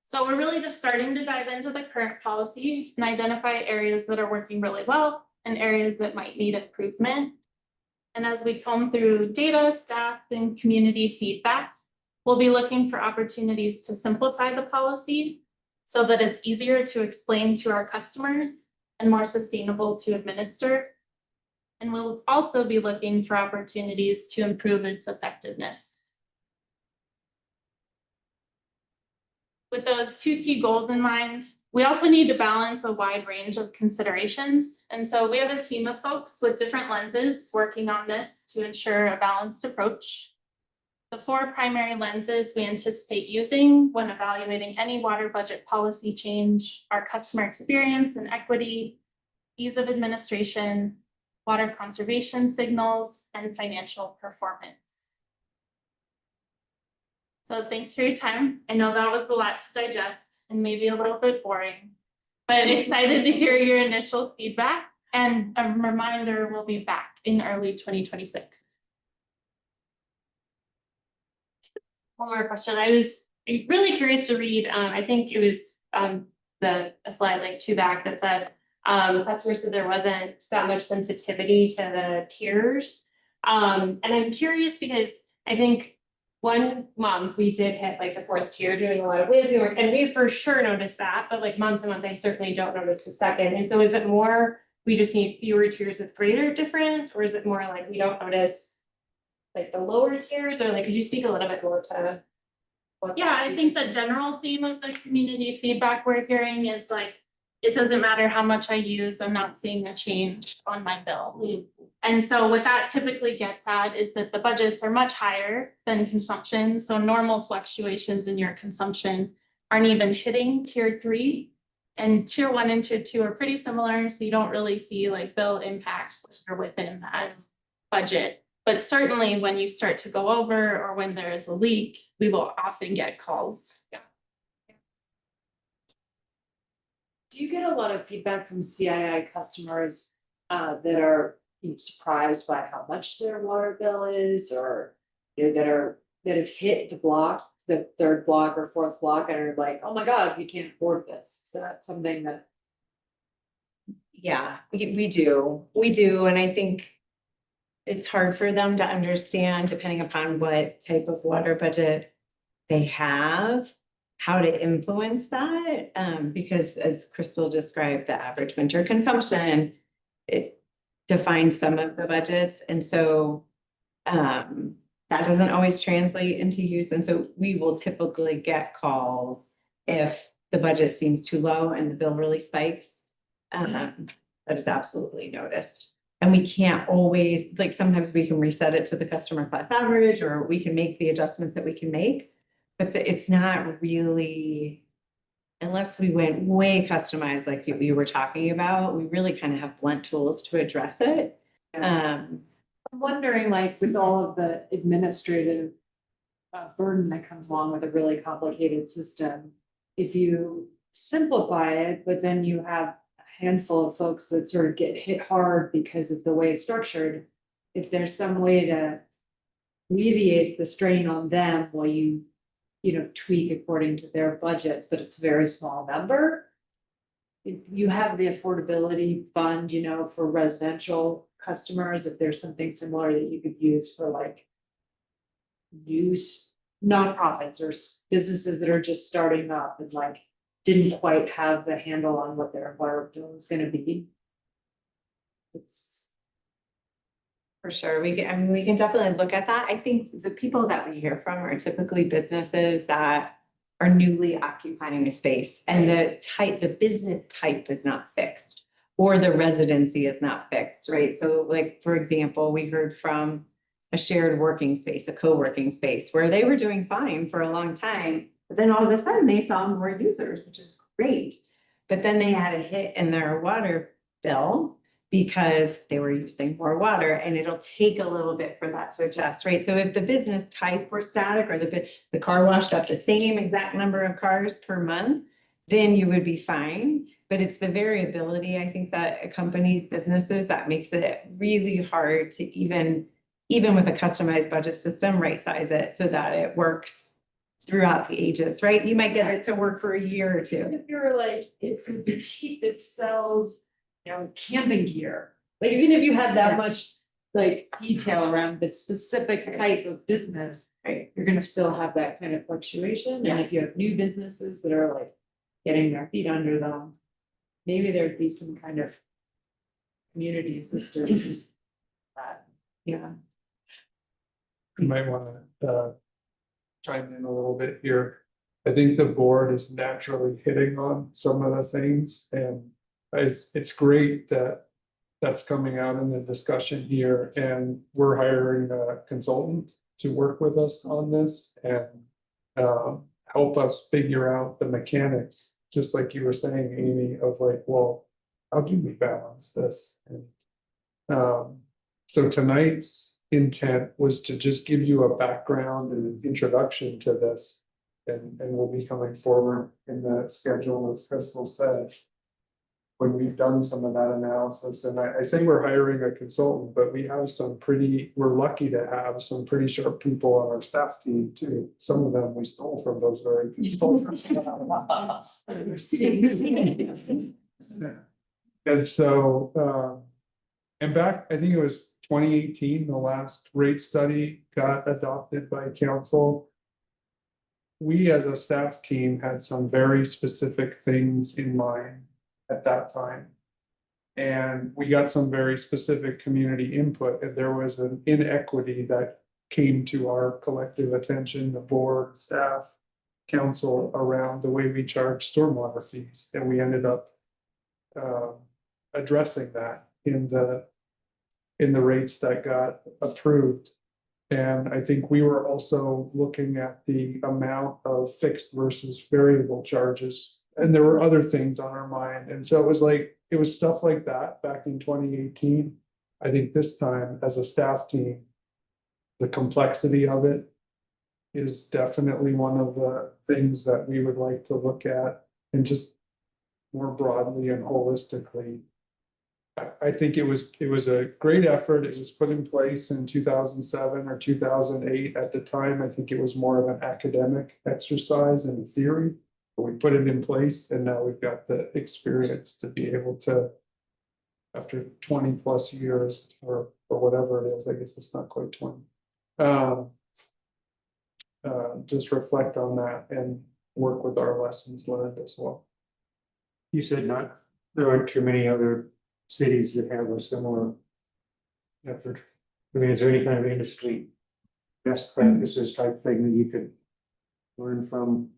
So we're really just starting to dive into the current policy and identify areas that are working really well and areas that might need improvement. And as we comb through data, staff, and community feedback, we'll be looking for opportunities to simplify the policy so that it's easier to explain to our customers and more sustainable to administer. And we'll also be looking for opportunities to improve its effectiveness. With those two key goals in mind, we also need to balance a wide range of considerations. And so we have a team of folks with different lenses working on this to ensure a balanced approach. The 4 primary lenses we anticipate using when evaluating any water budget policy change are customer experience and equity, ease of administration, water conservation signals, and financial performance. So thanks for your time. I know that was a lot to digest and maybe a little bit boring, but excited to hear your initial feedback. And a reminder, we'll be back in early 2026. One more question. I was really curious to read, I think it was a slide like 2 back that said the customer said there wasn't that much sensitivity to the tiers. And I'm curious because I think 1 month we did hit like the 4th tier doing a lot of Wisdom work, and we for sure noticed that, but like month to month, I certainly don't notice the second. And so is it more we just need fewer tiers with greater difference, or is it more like we don't notice like the lower tiers, or like could you speak a little bit more to what Yeah, I think the general theme of the community feedback we're hearing is like, it doesn't matter how much I use, I'm not seeing a change on my bill. And so what that typically gets at is that the budgets are much higher than consumption. So normal fluctuations in your consumption aren't even hitting tier 3. And tier 1 and tier 2 are pretty similar. So you don't really see like bill impacts that are within that budget. But certainly when you start to go over or when there is a leak, we will often get calls. Yeah. Do you get a lot of feedback from CII customers that are surprised by how much their water bill is, or that have hit the block, the 3rd block or 4th block, and are like, oh my God, we can't afford this? Is that something that? Yeah, we do, and I think it's hard for them to understand, depending upon what type of water budget they have, how to influence that, because as Crystal described, the average winter consumption, it defines some of the budgets, and so that doesn't always translate into use, and so we will typically get calls if the budget seems too low and the bill really spikes. That is absolutely noticed. And we can't always, like sometimes we can reset it to the customer class average, or we can make the adjustments that we can make. But it's not really, unless we went way customized like we were talking about, we really kind of have blunt tools to address it. I'm wondering, like, with all of the administrative burden that comes along with a really complicated system, if you simplify it, but then you have a handful of folks that sort of get hit hard because of the way it's structured, if there's some way to alleviate the strain on them while you tweak according to their budgets, but it's a very small number. If you have the affordability fund, for residential customers, if there's something similar that you could use for like use nonprofits or businesses that are just starting up and like didn't quite have the handle on what their water bill is gonna be. It's For sure, we can definitely look at that. I think the people that we hear from are typically businesses that are newly occupying a space, and the business type is not fixed, or the residency is not fixed, right? So like, for example, we heard from a shared working space, a co-working space, where they were doing fine for a long time. But then all of a sudden they saw more users, which is great. But then they had a hit in their water bill because they were using more water, and it'll take a little bit for that to adjust, right? So if the business type were static, or the car wash got the same exact number of cars per month, then you would be fine. But it's the variability, I think, that accompanies businesses that makes it really hard to even with a customized budget system, right size it so that it works throughout the ages, right? You might get it to work for a year or two. If you're like, it's a boutique that sells, you know, camping gear, like even if you had that much like detail around the specific type of business, Right. you're gonna still have that kind of fluctuation. And if you have new businesses that are like getting their feet under them, maybe there'd be some kind of community assistance. That, Yeah. You might wanna chime in a little bit here. I think the board is naturally hitting on some of the things, and it's great that that's coming out in the discussion here, and we're hiring a consultant to work with us on this and help us figure out the mechanics, just like you were saying, Amy, of like, well, how do we balance this? And so tonight's intent was to just give you a background and an introduction to this. And we'll be coming forward in that schedule, as Crystal said. When we've done some of that analysis, and I say we're hiring a consultant, but we have we're lucky to have some pretty sharp people on our staff team too. Some of them we stole from those very consultants. And so, and back, I think it was 2018, the last rate study got adopted by council. We as a staff team had some very specific things in mind at that time. And we got some very specific community input, and there was an inequity that came to our collective attention, the board, staff, council, around the way we charge stormwater fees, and we ended up addressing that in the rates that got approved. And I think we were also looking at the amount of fixed versus variable charges. And there were other things on our mind. And so it was stuff like that back in 2018. I think this time as a staff team, the complexity of it is definitely one of the things that we would like to look at, and just more broadly and holistically. I think it was a great effort. It was put in place in 2007 or 2008. At the time, I think it was more of an academic exercise and theory. But we put it in place, and now we've got the experience to be able to, after 20 plus years or whatever it is, I guess it's not quite 20. Just reflect on that and work with our lessons learned as well. You said there aren't too many other cities that have a similar effort. I mean, is there any kind of industry best practices type thing that you could learn from?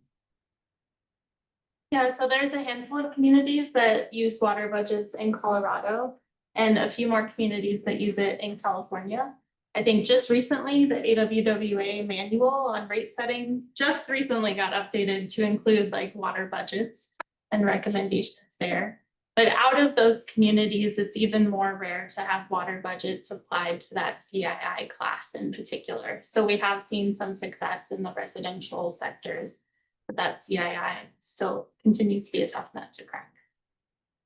Yeah, so there's a handful of communities that use water budgets in Colorado and a few more communities that use it in California. I think just recently, the AWWA manual on rate setting just recently got updated to include like water budgets and recommendations there. But out of those communities, it's even more rare to have water budgets applied to that CII class in particular. So we have seen some success in the residential sectors, but that CII still continues to be a tough nut to crack.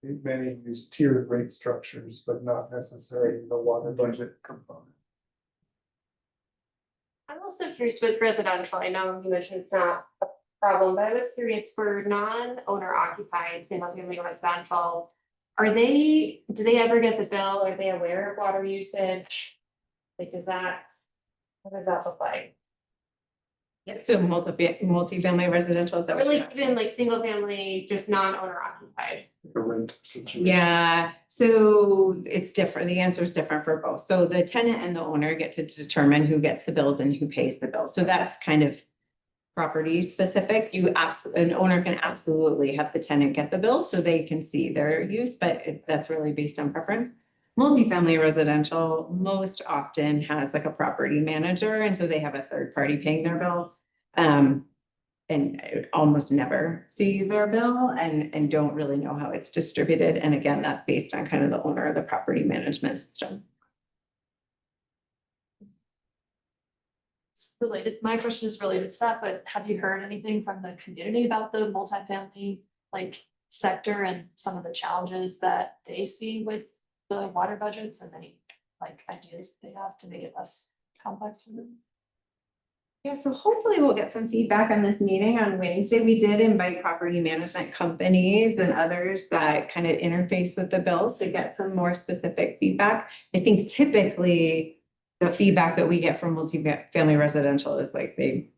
Many use tiered rate structures, but not necessarily the water budget component. I'm also curious with residential, I know you mentioned it's not a problem, but I was curious for non-owner occupied, single family residential. Do they ever get the bill? Are they aware of water usage? Like, what does that look like? Yeah, so multi-family residential, is that Or what you're like even like single family, just non-owner occupied? The rent situation. Yeah, so it's different. The answer is different for both. So the tenant and the owner get to determine who gets the bills and who pays the bill. So that's kind of property specific. An owner can absolutely have the tenant get the bill so they can see their use, but that's really based on preference. Multifamily residential most often has like a property manager, and so they have a third party paying their bill. And I almost never see their bill and don't really know how it's distributed. And again, that's based on kind of the owner of the property management system. It's related, my question is related to that, but have you heard anything from the community about the multifamily like sector and some of the challenges that they see with the water budgets and any like ideas they have to make it less complex for them? Yeah, so hopefully we'll get some feedback on this meeting on Wednesday. We did invite property management companies and others that kind of interface with the bill to get some more specific feedback. I think typically the feedback that we get from multifamily residential is like they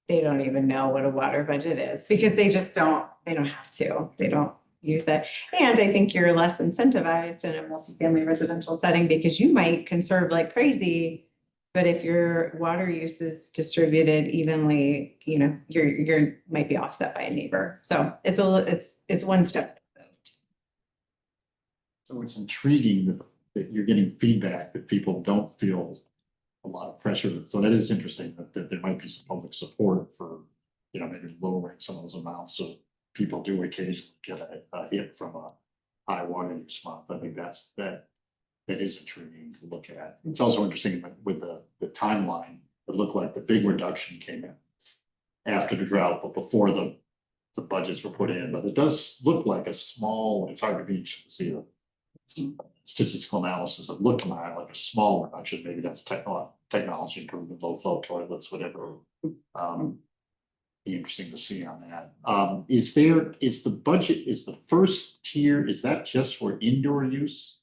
don't even know what a water budget is because they just don't have to, they don't use it. And I think you're less incentivized in a multifamily residential setting because you might conserve like crazy. But if your water use is distributed evenly, you're might be offset by a neighbor. So it's one step. So it's intriguing that you're getting feedback that people don't feel a lot of pressure. So that is interesting that there might be some public support for, maybe lowering some of those amounts. So people do occasionally get a hit from a high water use month. I think that is intriguing to look at. It's also interesting with the timeline. It looked like the big reduction came in after the drought, but before the budgets were put in. But it does look like a small, it's hard to see a statistical analysis. It looked like a small reduction. Maybe that's technology improvement, low flow toilets, whatever. Be interesting to see on that. Is the first tier, is that just for indoor use?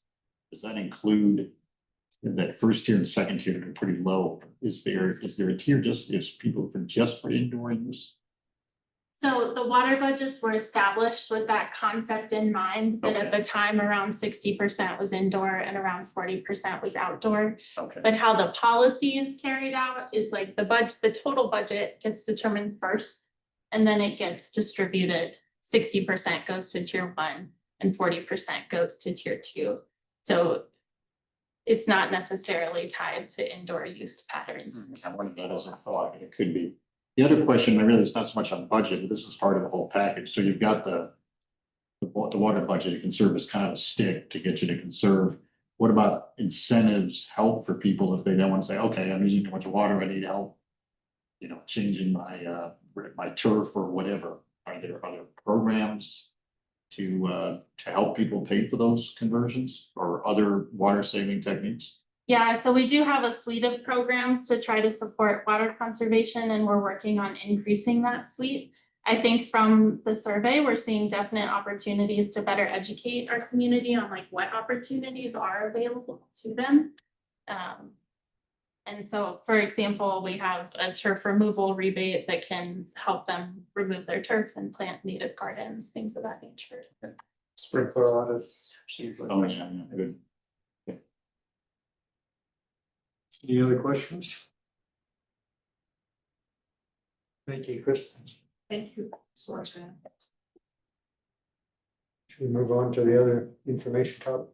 Does that include that first tier and second tier are pretty low? Is there a tier just for indoor use? So the water budgets were established with that concept in mind, that at the time around 60% was indoor and around 40% was outdoor. Okay. But how the policy is carried out is like the total budget gets determined first, and then it gets distributed. 60% goes to tier 1 and 40% goes to tier 2. So it's not necessarily tied to indoor use patterns. I wonder if that is a thought, it could be. The other question, I realize it's not so much on budget, but this is part of the whole package. So you've got the water budget, it can serve as kind of a stick to get you to conserve. What about incentives, help for people if they then want to say, okay, I'm using too much water, I need help, changing my turf or whatever. Are there other programs to help people pay for those conversions or other water saving techniques? Yeah, so we do have a suite of programs to try to support water conservation, and we're working on increasing that suite. I think from the survey, we're seeing definite opportunities to better educate our community on like what opportunities are available to them. And so, for example, we have a turf removal rebate that can help them remove their turf and plant native gardens, things of that nature. Sprinkler audits. Oh, yeah, good. Any other questions? Thank you, Kristen. Thank you. Should we move on to the other information topic?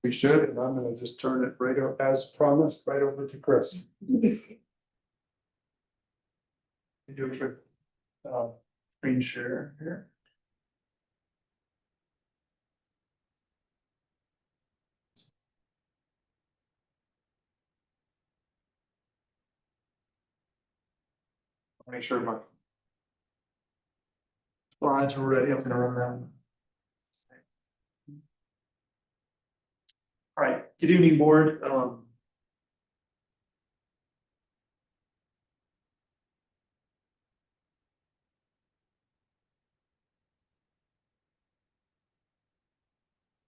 We should, and I'm gonna just turn it right over, as promised, right over to Chris. Do a quick screen share here. Make sure my slides are ready. I'm gonna run them. All right, good evening, board.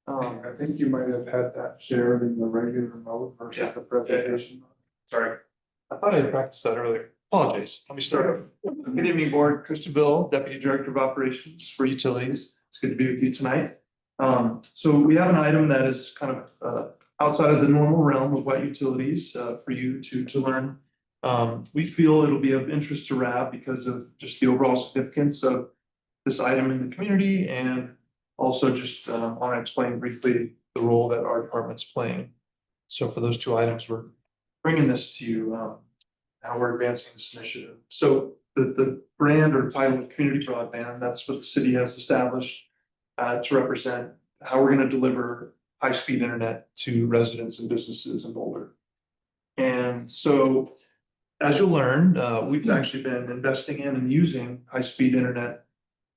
I think you might have had that shared in the regular mode versus the presentation. Sorry, I thought I had practiced that earlier. Apologies. Let me start over. Good evening, board. Krista Bill, Deputy Director of Operations for Utilities. It's good to be with you tonight. So we have an item that is kind of outside of the normal realm of wet utilities for you to learn. We feel it'll be of interest to RAB because of just the overall significance of this item in the community, and also just want to explain briefly the role that our department's playing. So for those two items, we're bringing this to you, how we're advancing this initiative. So the brand or title of community broadband, that's what the city has established to represent how we're gonna deliver high-speed internet to residents and businesses in Boulder. And so, as you'll learn, we've actually been investing in and using high-speed internet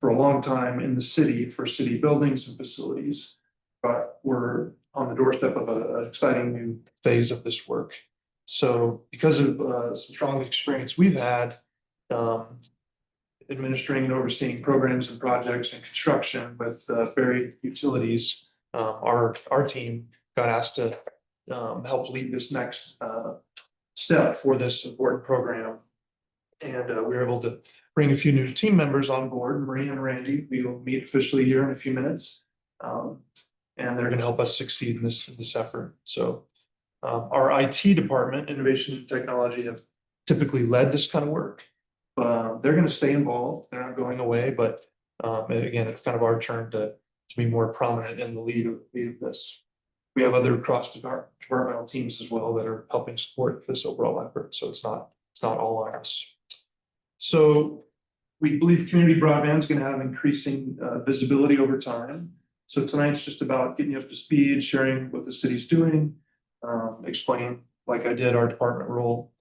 for a long time in the city for city buildings and facilities. But we're on the doorstep of an exciting new phase of this work. So because of some strong experience we've had administering and overseeing programs and projects and construction with varied utilities, our team got asked to help lead this next step for this important program. And we were able to bring a few new team members on board, Maria and Randy. We will meet officially here in a few minutes. And they're going to help us succeed in this effort. So our IT department, innovation and technology, have typically led this kind of work. They're going to stay involved. They're not going away, but again, it's kind of our turn to be more prominent in the lead of this. We have other cross-departmental teams as well that are helping support this overall effort. So it's not all on us. So we believe community broadband is going to have increasing visibility over time. So tonight's just about getting you up to speed, sharing what the city's doing, explain, like I did, our department role.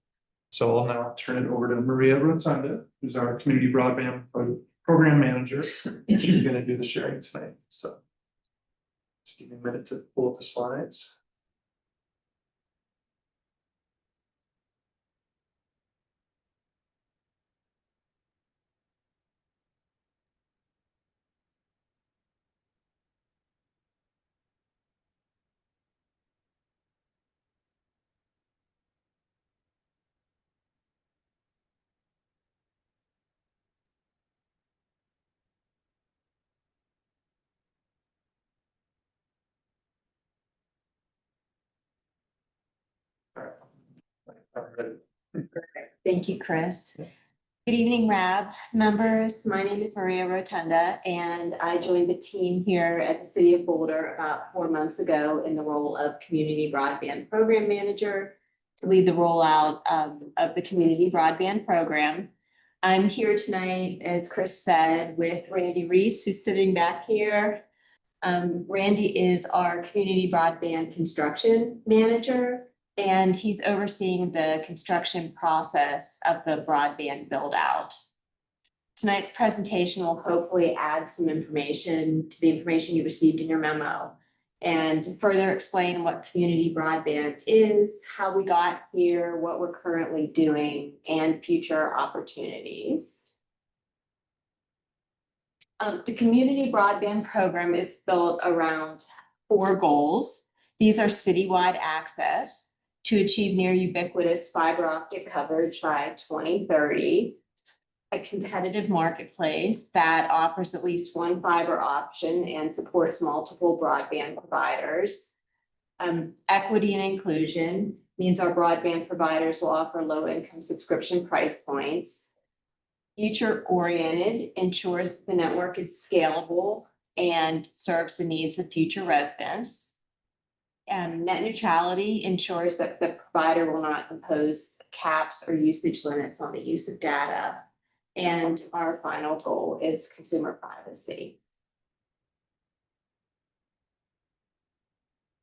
So I'll now turn it over to Maria Rotunda, who's our community broadband program manager. She's going to do the sharing tonight. So just give me a minute to pull up the slides. All right. I'm ready. Thank you, Chris. Good evening, RAB members. My name is Maria Rotunda, and I joined the team here at the City of Boulder about 4 months ago in the role of Community Broadband Program Manager to lead the rollout of the Community Broadband Program. I'm here tonight, as Chris said, with Randy Reese, who's sitting back here. Randy is our Community Broadband Construction Manager, and he's overseeing the construction process of the broadband build out. Tonight's presentation will hopefully add some information to the information you received in your memo and further explain what community broadband is, how we got here, what we're currently doing, and future opportunities. The community broadband program is built around 4 goals. These are citywide access to achieve near ubiquitous fiber optic coverage by 2030, a competitive marketplace that offers at least one fiber option and supports multiple broadband providers. Equity and inclusion means our broadband providers will offer low-income subscription price points. Future-oriented ensures the network is scalable and serves the needs of future residents. And net neutrality ensures that the provider will not impose caps or usage limits on the use of data. And our final goal is consumer privacy.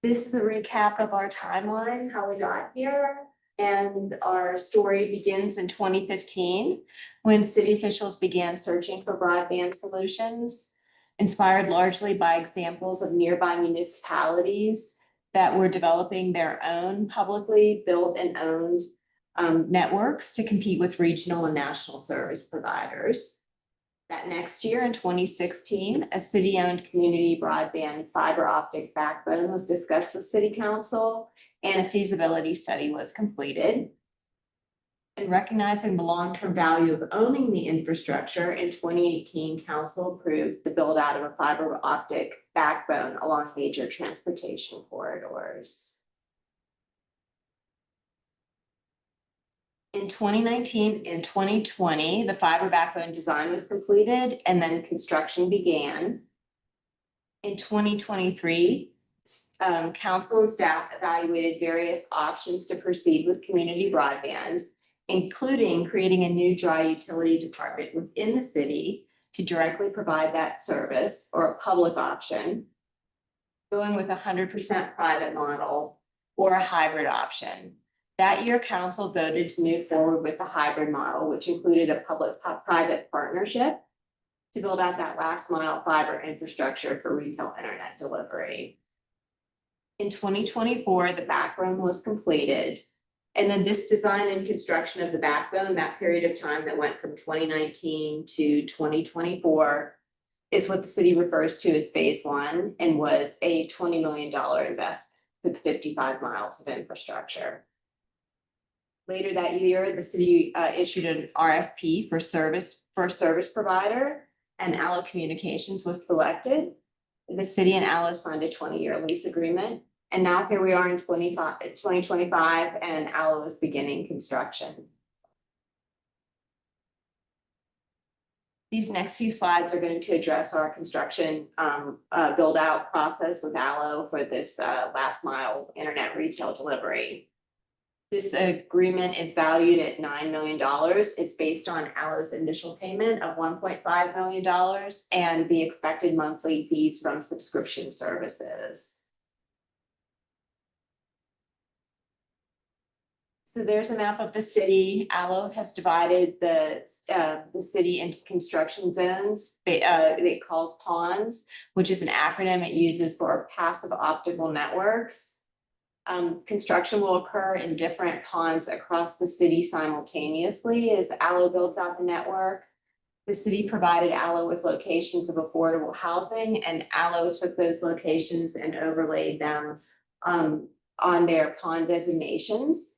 This is a recap of our timeline, how we got here. And our story begins in 2015, when city officials began searching for broadband solutions, inspired largely by examples of nearby municipalities that were developing their own publicly built and owned networks to compete with regional and national service providers. That next year in 2016, a city-owned community broadband fiber optic backbone was discussed with City Council and a feasibility study was completed. And recognizing the long-term value of owning the infrastructure, in 2018, Council approved the build out of a fiber optic backbone along major transportation corridors. In 2019 and 2020, the fiber backbone design was completed and then construction began. In 2023, council and staff evaluated various options to proceed with community broadband, including creating a new dry utility department within the city to directly provide that service, or a public option, going with 100% private model, or a hybrid option. That year, council voted to move forward with the hybrid model, which included a public-private partnership to build out that last mile fiber infrastructure for retail internet delivery. In 2024, the backbone was completed. And then this design and construction of the backbone, that period of time that went from 2019 to 2024, is what the city refers to as phase one, and was a $20 million investment with 55 miles of infrastructure. Later that year, the city issued an RFP for a service provider, and Allo Communications was selected. The city and Allo signed a 20-year lease agreement. And now here we are in 2025, and Allo is beginning construction. These next few slides are going to address our construction build out process with Allo for this last mile internet retail delivery. This agreement is valued at $9 million. It's based on Allo's initial payment of $1.5 million and the expected monthly fees from subscription services. So there's a map of the city. Allo has divided the city into construction zones. It calls PONs, which is an acronym it uses for passive optical networks. Construction will occur in different PONs across the city simultaneously as Allo builds out the network. The city provided Allo with locations of affordable housing, and Allo took those locations and overlaid them on their PON designations.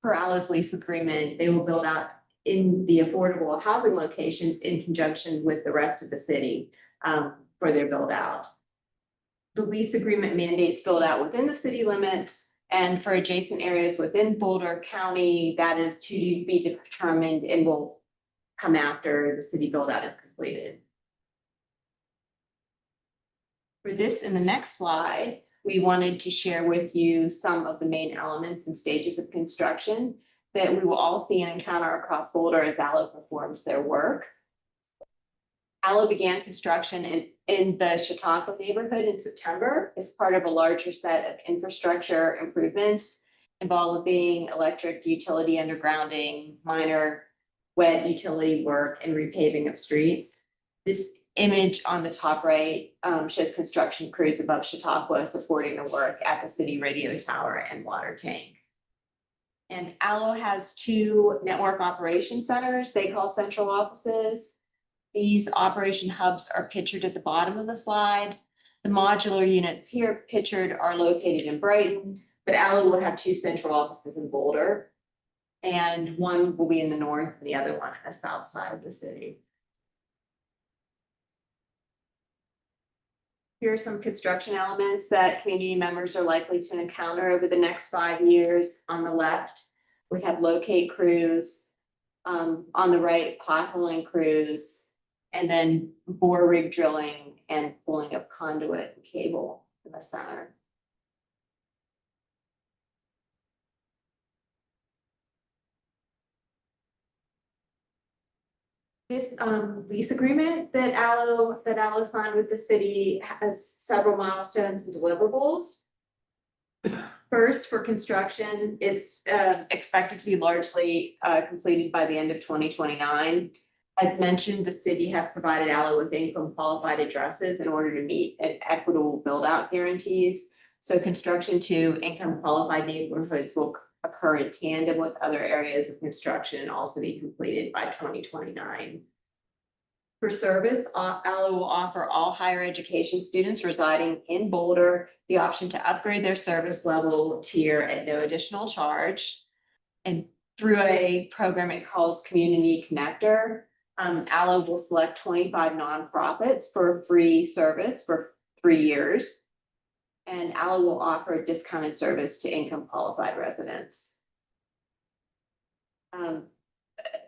Per Allo's lease agreement, they will build out in the affordable housing locations in conjunction with the rest of the city for their build out. The lease agreement mandates build out within the city limits, and for adjacent areas within Boulder County, that is to be determined and will come after the city build out is completed. For this in the next slide, we wanted to share with you some of the main elements and stages of construction that we will all see and encounter across Boulder as Allo performs their work. Allo began construction in the Chautauqua neighborhood in September as part of a larger set of infrastructure improvements involving electric utility undergrounding, minor wet utility work, and repaving of streets. This image on the top right shows construction crews above Chautauqua supporting the work at the city radio tower and water tank. And Allo has two network operation centers they call central offices. These operation hubs are pictured at the bottom of the slide. The modular units here pictured are located in Brighton, but Allo will have two central offices in Boulder. And one will be in the north and the other one on the south side of the city. Here are some construction elements that community members are likely to encounter over the next 5 years. On the left, we have locate crews. On the right, potholing crews, and then bore rig drilling and pulling of conduit and cable in the center. This lease agreement that Allo signed with the city has several milestones and deliverables. First, for construction, it's expected to be largely completed by the end of 2029. As mentioned, the city has provided Allo with income qualified addresses in order to meet an equitable build out guarantees. So construction to income qualified neighborhoods will occur in tandem with other areas of construction and also be completed by 2029. For service, Allo will offer all higher education students residing in Boulder the option to upgrade their service level tier at no additional charge. And through a program it calls Community Connector, Allo will select 25 nonprofits for free service for 3 years. And Allo will offer discounted service to income qualified residents.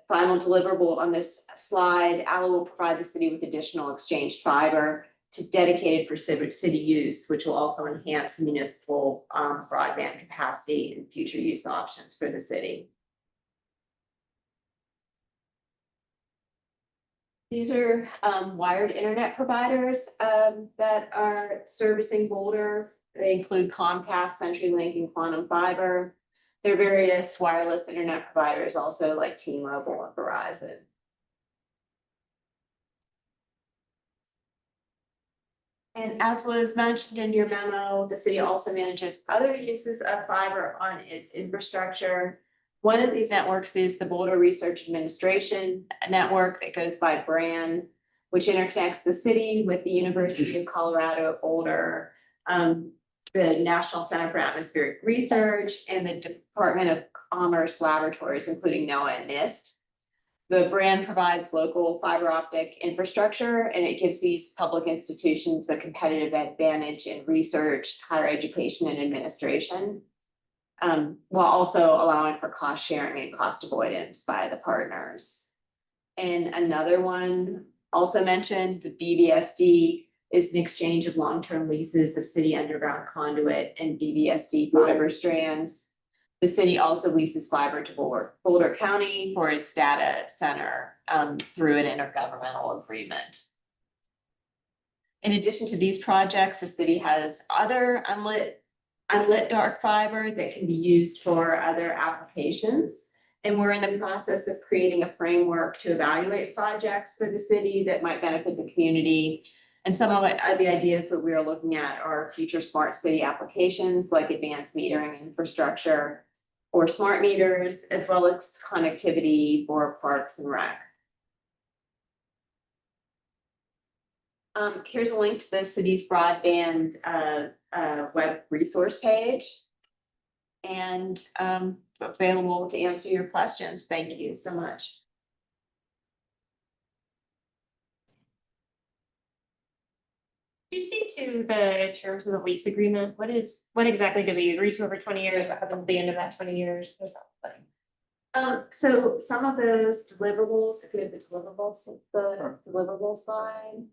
Final deliverable on this slide, Allo will provide the city with additional exchanged fiber to dedicated for city use, which will also enhance municipal broadband capacity and future use options for the city. These are wired internet providers that are servicing Boulder. They include Comcast, CenturyLink, and Quantum Fiber. There are various wireless internet providers also like T-Mobile and Verizon. And as was mentioned in your memo, the city also manages other uses of fiber on its infrastructure. One of these networks is the Boulder Research Administration, a network that goes by BRAN, which interconnects the city with the University of Colorado at Boulder, the National Center for Atmospheric Research, and the Department of Commerce laboratories, including NOAA and NIST. The BRAN provides local fiber optic infrastructure, and it gives these public institutions a competitive advantage in research, higher education, and administration, while also allowing for cost sharing and cost avoidance by the partners. And another one also mentioned, the BBSD, is an exchange of long-term leases of city underground conduit and BBSD fiber strands. The city also leases fiber to Boulder County for its data center through an intergovernmental agreement. In addition to these projects, the city has other unlit dark fiber that can be used for other applications. And we're in the process of creating a framework to evaluate projects for the city that might benefit the community. And some of the ideas that we are looking at are future smart city applications like advanced metering infrastructure or smart meters, as well as connectivity for parks and rec. Here's a link to the city's broadband web resource page. And available to answer your questions. Thank you so much. Could you speak to the terms of the lease agreement? What exactly did we agree to over 20 years? What happened at the end of that 20 years? What's that like? So some of those deliverables, if we have the deliverable slide.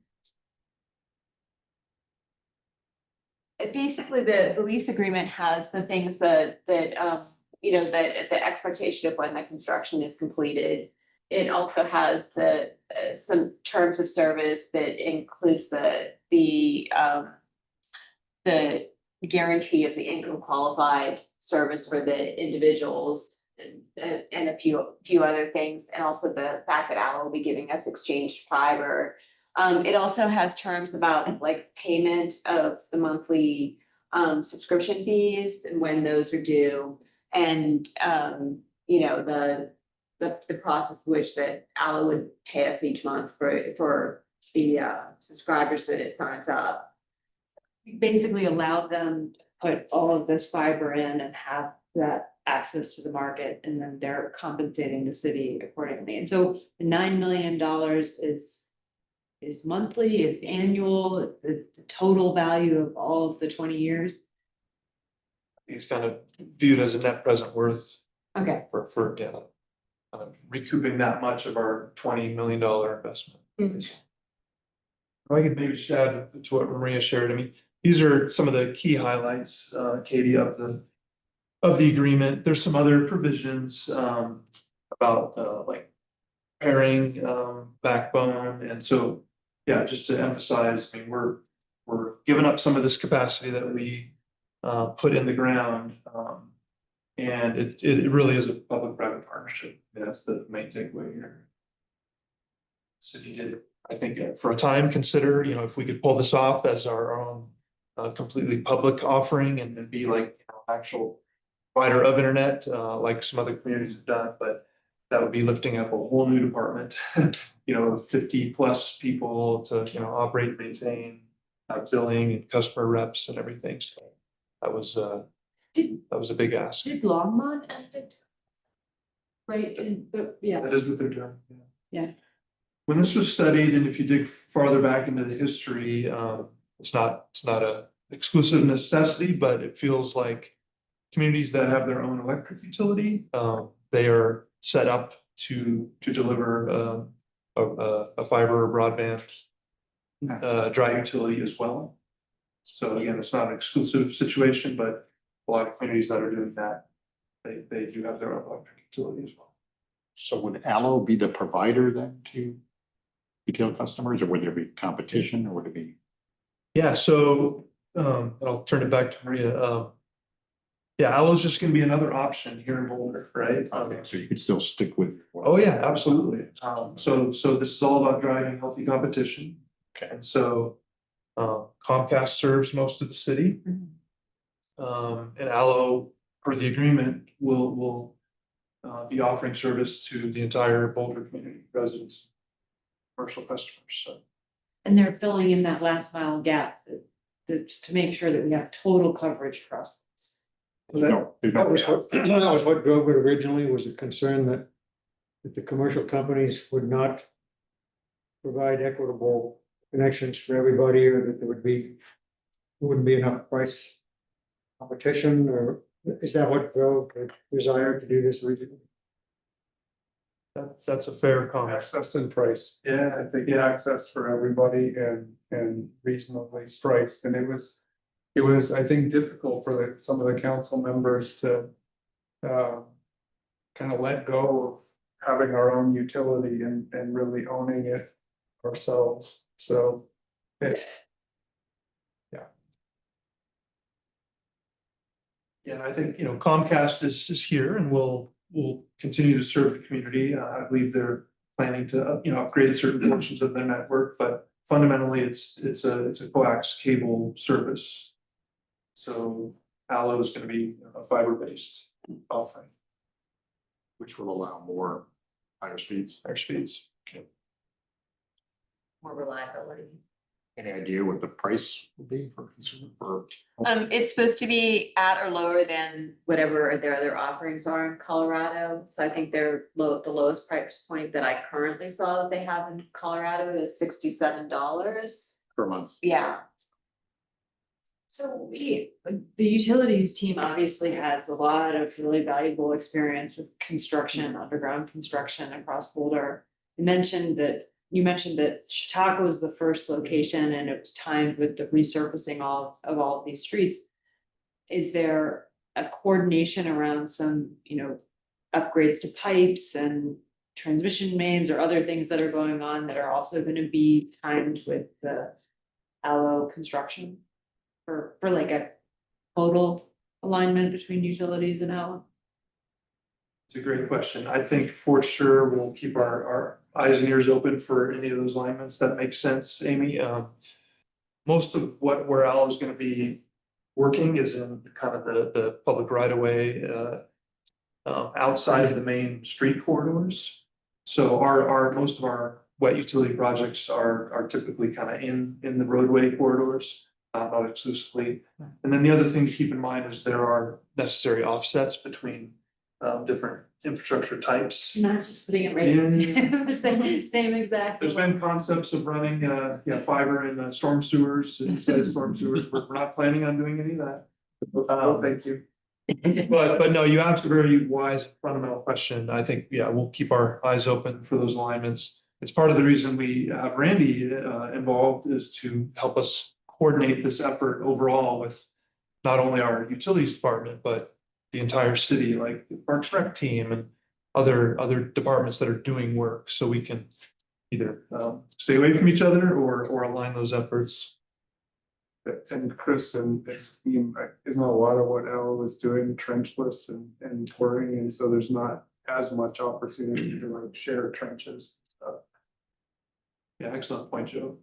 Basically, the lease agreement has the things that you know, the expectation of when the construction is completed. It also has some terms of service that includes the guarantee of the income qualified service for the individuals and a few other things, and also the fact that ALLO will be giving us exchanged fiber. It also has terms about like payment of the monthly subscription fees and when those are due, and you know, the process which that ALLO would pay us each month for the subscribers that it signs up. Basically allowed them to put all of this fiber in and have that access to the market, and then they're compensating the city accordingly. And so the $9 million is monthly, is annual, the total value of all of the 20 years. It's kind of viewed as a net present worth Okay. for recouping that much of our $20 million investment. If I could maybe just add to what Maria shared. I mean, these are some of the key highlights, Katie, of the agreement. There's some other provisions about like pairing backbone, and so yeah, just to emphasize, I mean, we're giving up some of this capacity that we put in the ground, and it really is a public-private partnership. That's the main takeaway here. City did, I think, for a time consider, you know, if we could pull this off as our own completely public offering and be like, you know, actual provider of internet, like some other communities have done, but that would be lifting up a whole new department, you know, 50+ people to, you know, operate and maintain billing and customer reps and everything. So that was a big ask. Did Longmont end it? Right, yeah. That is what they're doing. Yeah. When this was studied, and if you dig farther back into the history, it's not a exclusive necessity, but it feels like communities that have their own electric utility, they are set up to deliver a fiber or broadband dry utility as well. So again, it's not an exclusive situation, but a lot of communities that are doing that, they do have their own electric utility as well. So would Allo be the provider then to retail customers, or would there be competition, or would it be? Yeah, so, I'll turn it back to Maria. Yeah, Allo's just gonna be another option here in Boulder, right? Okay, so you could still stick with. Oh, yeah, absolutely. So this is all about driving healthy competition. Okay. And so, Comcast serves most of the city. And Allo, per the agreement, will be offering service to the entire Boulder community, residents, commercial customers, so. And they're filling in that last mile gap to make sure that we have total coverage across this. That was what drove it originally, was a concern that the commercial companies would not provide equitable connections for everybody, or that there wouldn't be enough price competition, or is that what drove the desire to do this originally? That's a fair comment. Access and price. Yeah, I think, Get access for everybody and reasonably priced, and it was, I think, difficult for some of the council members to. Kind of let go of having our own utility and really owning it ourselves, so. Yeah, I think, Comcast is here and will continue to serve the community. I believe they're planning to, upgrade certain portions of their network, but fundamentally, it's a coax cable service. So Allo is gonna be a fiber-based offering, Which will allow more higher speeds. higher speeds. More reliability. Any idea what the price will be for consumer, for? It's supposed to be at or lower than whatever their other offerings are in Colorado. So I think they're the lowest price point that I currently saw that they have in Colorado is $67. Per month. Yeah. So the utilities team obviously has a lot of really valuable experience with construction, underground construction across Boulder. You mentioned that Chautauqua was the first location and it was timed with the resurfacing of all of these streets. Is there a coordination around some, upgrades to pipes and transmission mains or other things that are going on that are also gonna be timed with the Allo construction? For like a total alignment between utilities and Allo? It's a great question. I think for sure we'll keep our eyes and ears open for any of those alignments. That makes sense, Amy. Most of where Allo is gonna be working is in kind of the public right of way, outside of the main street corridors. So most of our wet utility projects are typically kind of in the roadway corridors, not exclusively. And then the other thing to keep in mind is there are necessary offsets between different infrastructure types. Not just putting it right. Same exact. There's been concepts of running, fiber in storm sewers, instead of storm sewers, we're not planning on doing any of that. Thank you. But no, you asked a very wise fundamental question. I think, we'll keep our eyes open for those alignments. It's part of the reason we have Randy involved, is to help us coordinate this effort overall with not only our utilities department, but the entire city, like the Parks Rec team and other departments that are doing work, so we can either stay away from each other or align those efforts. And Chris and his team, isn't a lot of what Allo is doing trenchless and pouring, and so there's not as much opportunity to like share trenches. Yeah, excellent point, Joe.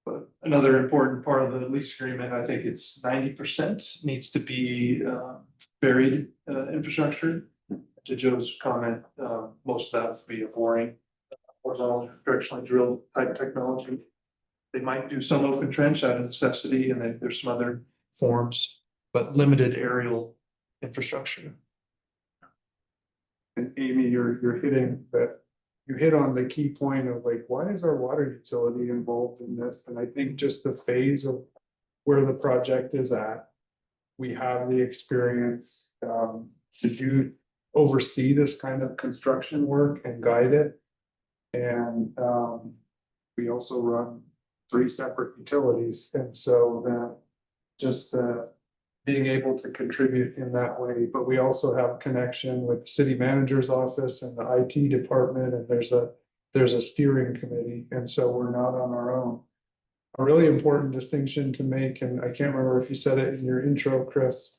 But another important part of the lease agreement, I think it's 90% needs to be buried infrastructure. To Joe's comment, most of that would be a boring, horizontal, directionally drilled type technology. They might do some open trench out of necessity, and then there's some other forms, but limited aerial infrastructure. And Amy, you're hitting that, you hit on the key point of like, why is our water utility involved in this? And I think just the phase of where the project is at. We have the experience to oversee this kind of construction work and guide it. And we also run three separate utilities, and so that just being able to contribute in that way, but we also have connection with the city manager's office and the IT department, and there's a steering committee, and so we're not on our own. A really important distinction to make, and I can't remember if you said it in your intro, Chris,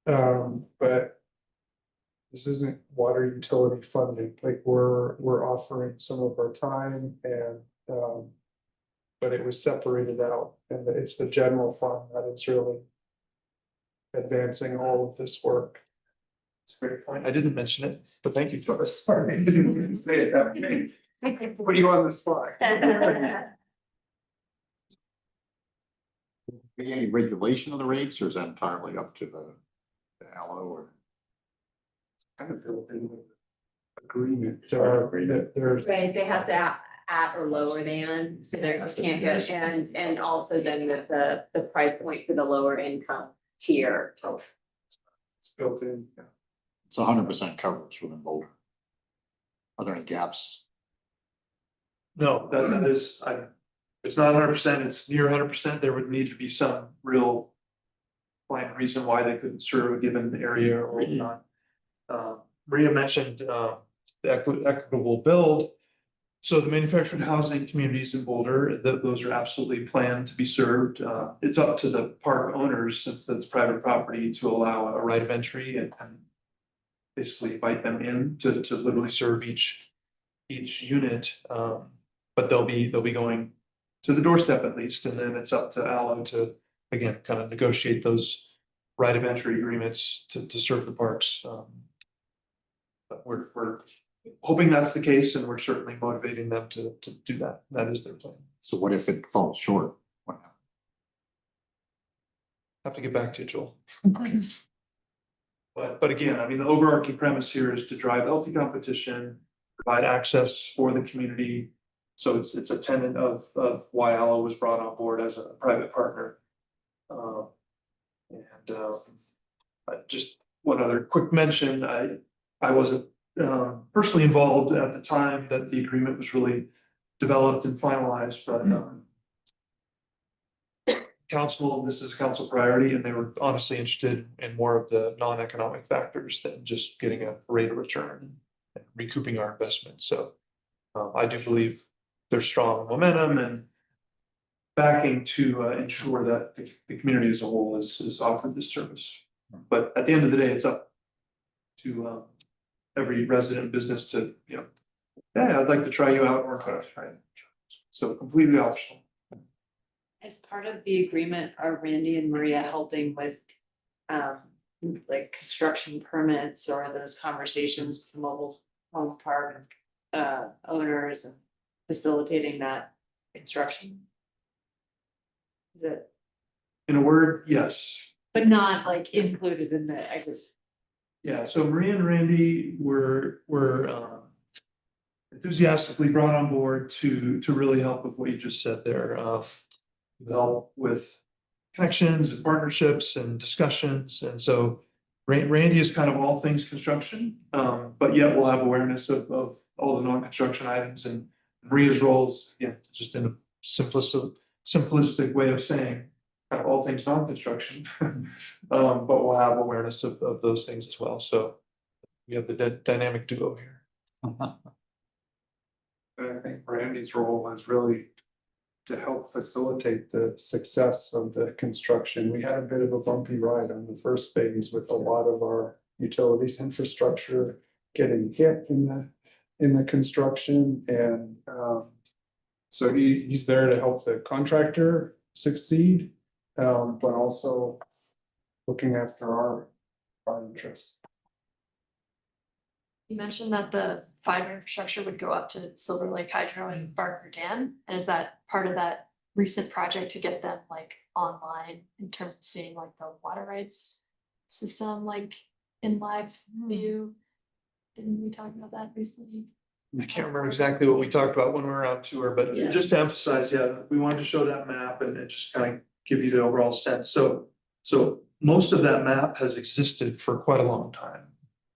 but this isn't water utility funding, like we're offering some of our time and but it was separated out, and it's the general fund that is really advancing all of this work. It's a great point. I didn't mention it, but thank you for this. Sorry, I didn't mean to say it that way. Put you on the spot. Be any regulation of the rates, or is that entirely up to the LO or? Kind of built in with agreement, there's. Right, they have to at or lower than, so they can't go, and also then the price point for the lower income tier. It's built in. It's 100% coverage within Boulder. Are there any gaps? No, that is, it's not 100%, it's near 100%. There would need to be some real plain reason why they couldn't serve a given area or not. Maria mentioned the equitable build. So the manufactured housing communities in Boulder, those are absolutely planned to be served. It's up to the park owners, since that's private property, to allow a right of entry and basically invite them in to literally serve each unit. But they'll be going to the doorstep at least, and then it's up to Allo to, again, kind of negotiate those right of entry agreements to serve the parks. But we're hoping that's the case, and we're certainly motivating them to do that. That is their plan. So what if it falls short? Have to get back to you, Joel. But again, I mean, the overarching premise here is to drive healthy competition, provide access for the community. So it's a tenet of why Allo was brought on board as a private partner. Just one other quick mention, I wasn't personally involved at the time that the agreement was really developed and finalized, but council, this is a council priority, and they were honestly interested in more of the non-economic factors than just getting a rate of return and recouping our investment. So I do believe there's strong momentum and backing to ensure that the community as a whole is offered this service. But at the end of the day, it's up to every resident business to, yeah, I'd like to try you out, or try it. So completely optional. As part of the agreement, are Randy and Maria helping with like construction permits or those conversations with the mobile home park owners and facilitating that construction? Is it? In a word, yes. But not like included in the exit. Yeah, so Maria and Randy were enthusiastically brought on board to really help with what you just said there. Help with connections and partnerships and discussions. And so Randy is kind of all things construction, but yet we'll have awareness of all the non-construction items, and Maria's roles, just in a simplistic way of saying kind of all things non-construction. But we'll have awareness of those things as well. So we have the dynamic duo here. I think Randy's role is really to help facilitate the success of the construction. We had a bit of a bumpy ride on the first phase with a lot of our utilities infrastructure getting hit in the construction, and so he's there to help the contractor succeed, but also looking after our interests. You mentioned that the fiber infrastructure would go up to Silver Lake Hydro and Barker Dam, and is that part of that recent project to get them like online in terms of seeing like the water rights system like in live view? Didn't we talk about that recently? I can't remember exactly what we talked about when we were on tour, but just to emphasize, we wanted to show that map and just kind of give you the overall sense. So most of that map has existed for quite a long time,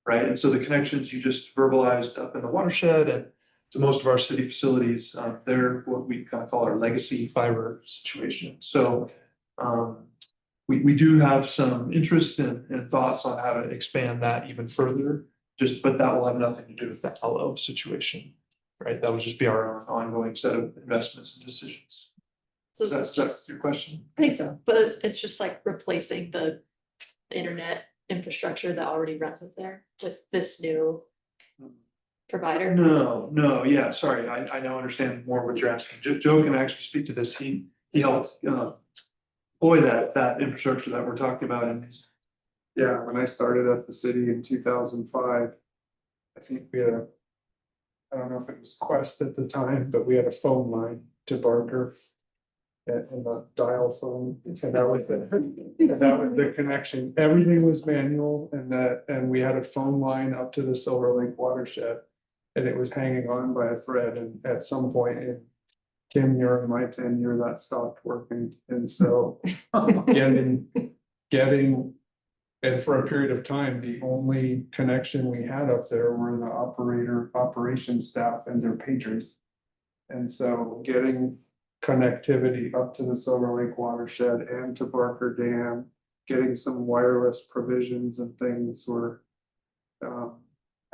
right? And so the connections you just verbalized up in the watershed and to most of our city facilities. They're what we kind of call our legacy fiber situation. So we do have some interest and thoughts on how to expand that even further. But that will have nothing to do with the LO situation, right? That would just be our own ongoing set of investments and decisions. So That's your question? I think so, but it's just like replacing the internet infrastructure that already runs up there with this new provider. No, yeah, sorry, I now understand more what you're asking. Joe can actually speak to this. He helped deploy that infrastructure that we're talking about in these. Yeah, when I started at the city in 2005, I think we had I don't know if it was Quest at the time, but we had a phone line to Barker. And the dial phone, and that was the connection. Everything was manual and we had a phone line up to the Silver Lake watershed. And it was hanging on by a thread, and at some point in tenure, my tenure, that stopped working. And so getting, and for a period of time, the only connection we had up there were the operations staff and their pagers. And so getting connectivity up to the Silver Lake watershed and to Barker Dam, getting some wireless provisions and things were.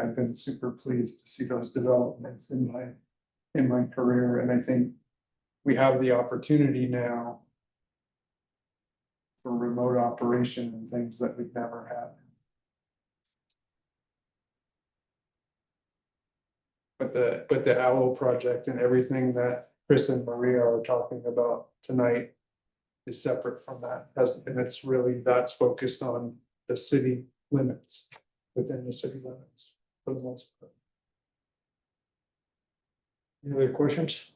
I've been super pleased to see those developments in my career, and I think we have the opportunity now for remote operation and things that we've never had. But the OWL project and everything that Chris and Maria are talking about tonight is separate from that, and it's really, that's focused on the city limits, within the city limits for the most part. Any other questions?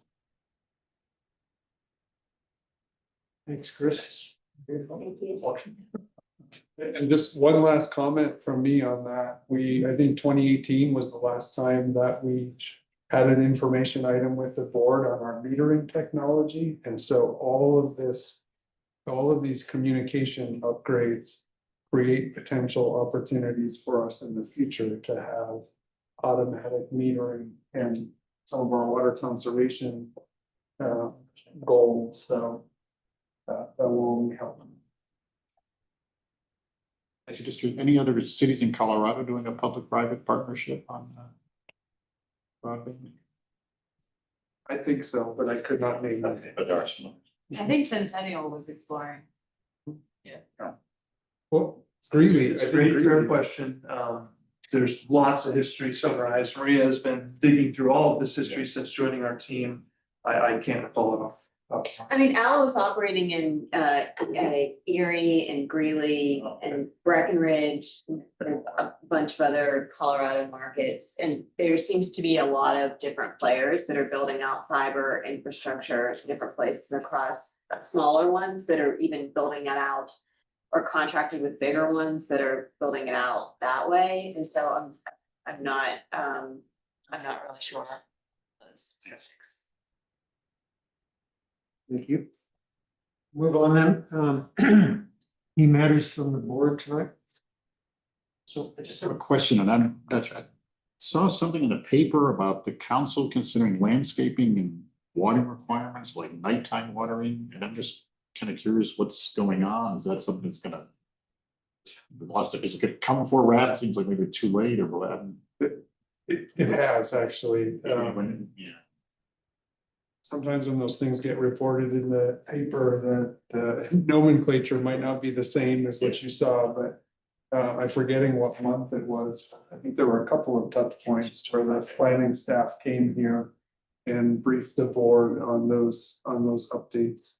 Thanks, Chris. And just one last comment from me on that, I think 2018 was the last time that we had an information item with the board on our metering technology, and so all of these communication upgrades create potential opportunities for us in the future to have automatic metering and some of our water conservation goals, so that will only help. I should just, any other cities in Colorado doing a public-private partnership on broadband? I think so, but I could not name that. But there are some. I think Centennial was exploring. Well, It's a great, fair question. There's lots of history summarized. Maria has been digging through all of this history since joining our team. I can't pull it off. I mean, Allo is operating in Erie and Greeley and Breckenridge, and a bunch of other Colorado markets. And there seems to be a lot of different players that are building out fiber infrastructure in different places across, smaller ones that are even building it out, or contracted with bigger ones that are building it out that way. And so I'm not really sure those specifics. Thank you. Move on then. Any matters from the board tonight? So I just have a question, and I saw something in the paper about the council considering landscaping and watering requirements, like nighttime watering, and I'm just kind of curious what's going on. Is that something that's gonna is it gonna come before RAD? Seems like maybe too late, or will that? it has actually. Yeah. Sometimes when those things get reported in the paper, the nomenclature might not be the same as what you saw, but I'm forgetting what month it was. I think there were a couple of touch points where the planning staff came here and briefed the board on those updates.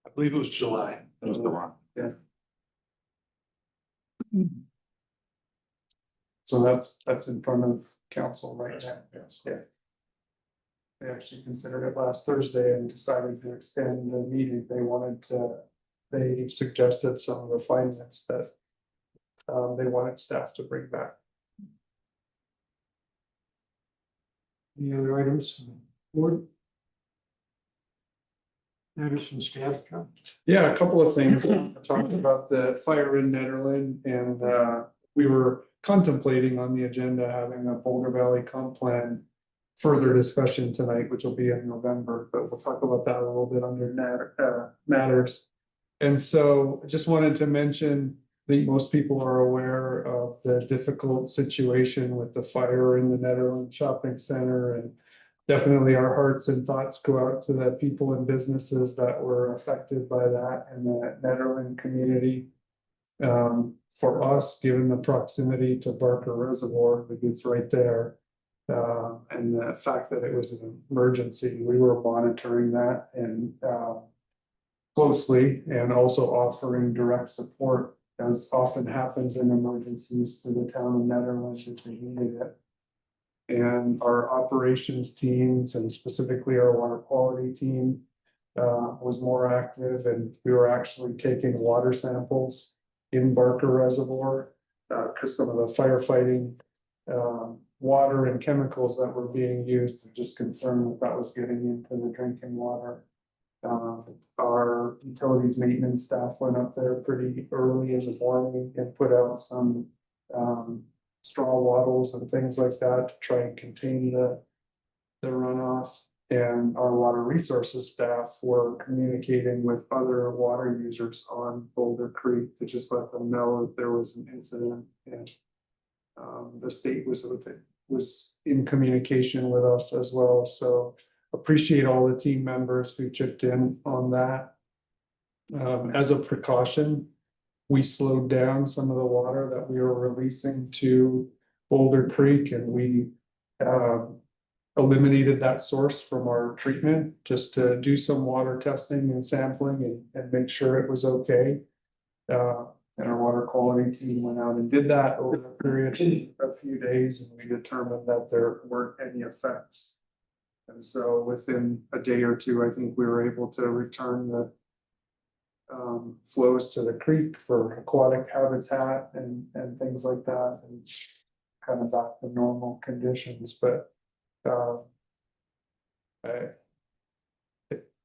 I believe it was July. That was the one. Yeah. So that's in front of council right now. Yeah. They actually considered it last Thursday and decided to extend the meeting. They suggested some of the findings that they wanted staff to bring back. Any other items? Board? Matters from staff, John? Yeah, a couple of things. I talked about the fire in Nederland, and we were contemplating on the agenda having a Boulder Valley comp plan further discussion tonight, which will be in November, but we'll talk about that a little bit under matters. And so I just wanted to mention, I think most people are aware of the difficult situation with the fire in the Netherlands Shopping Center, and definitely our hearts and thoughts go out to the people and businesses that were affected by that in the Netherlands community. For us, given the proximity to Barker Reservoir, that it's right there. And the fact that it was an emergency, we were monitoring that and closely, and also offering direct support, as often happens in emergencies, to the town of Netherlands if they needed it. And our operations teams, and specifically our water quality team, was more active, and we were actually taking water samples in Barker Reservoir, because some of the firefighting water and chemicals that were being used, just concerned that was getting into the drinking water. Our utilities maintenance staff went up there pretty early in the morning and put out some straw wattles and things like that to try and contain the runoff. And our water resources staff were communicating with other water users on Boulder Creek to just let them know that there was an incident, and the state was in communication with us as well. So appreciate all the team members who chipped in on that. As a precaution, we slowed down some of the water that we were releasing to Boulder Creek, and we eliminated that source from our treatment just to do some water testing and sampling and make sure it was okay. And our water quality team went out and did that over a period of a few days, and we determined that there weren't any effects. And so within a day or two, I think we were able to return the flows to the creek for aquatic habitat and things like that, and kind of back to normal conditions. But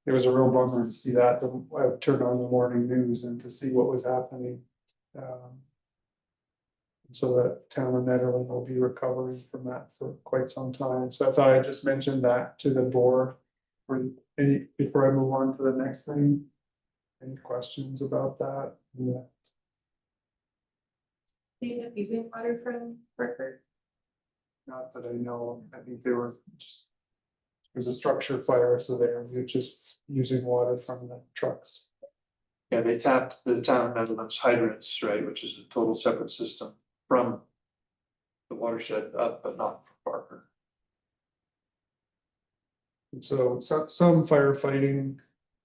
it was a real bummer to see that. I turned on the morning news and to see what was happening. So that town of Netherland will be recovering from that for quite some time. So I thought I'd just mention that to the board before I move on to the next thing. Any questions about that? Yeah. They end up using water from Barker? Not that I know. I think they were just, it was a structure fire, so they were just using water from the trucks. Yeah, they tapped the town of Netherlands hydrants, right, which is a total separate system from the watershed up, but not from Barker. And so some firefighting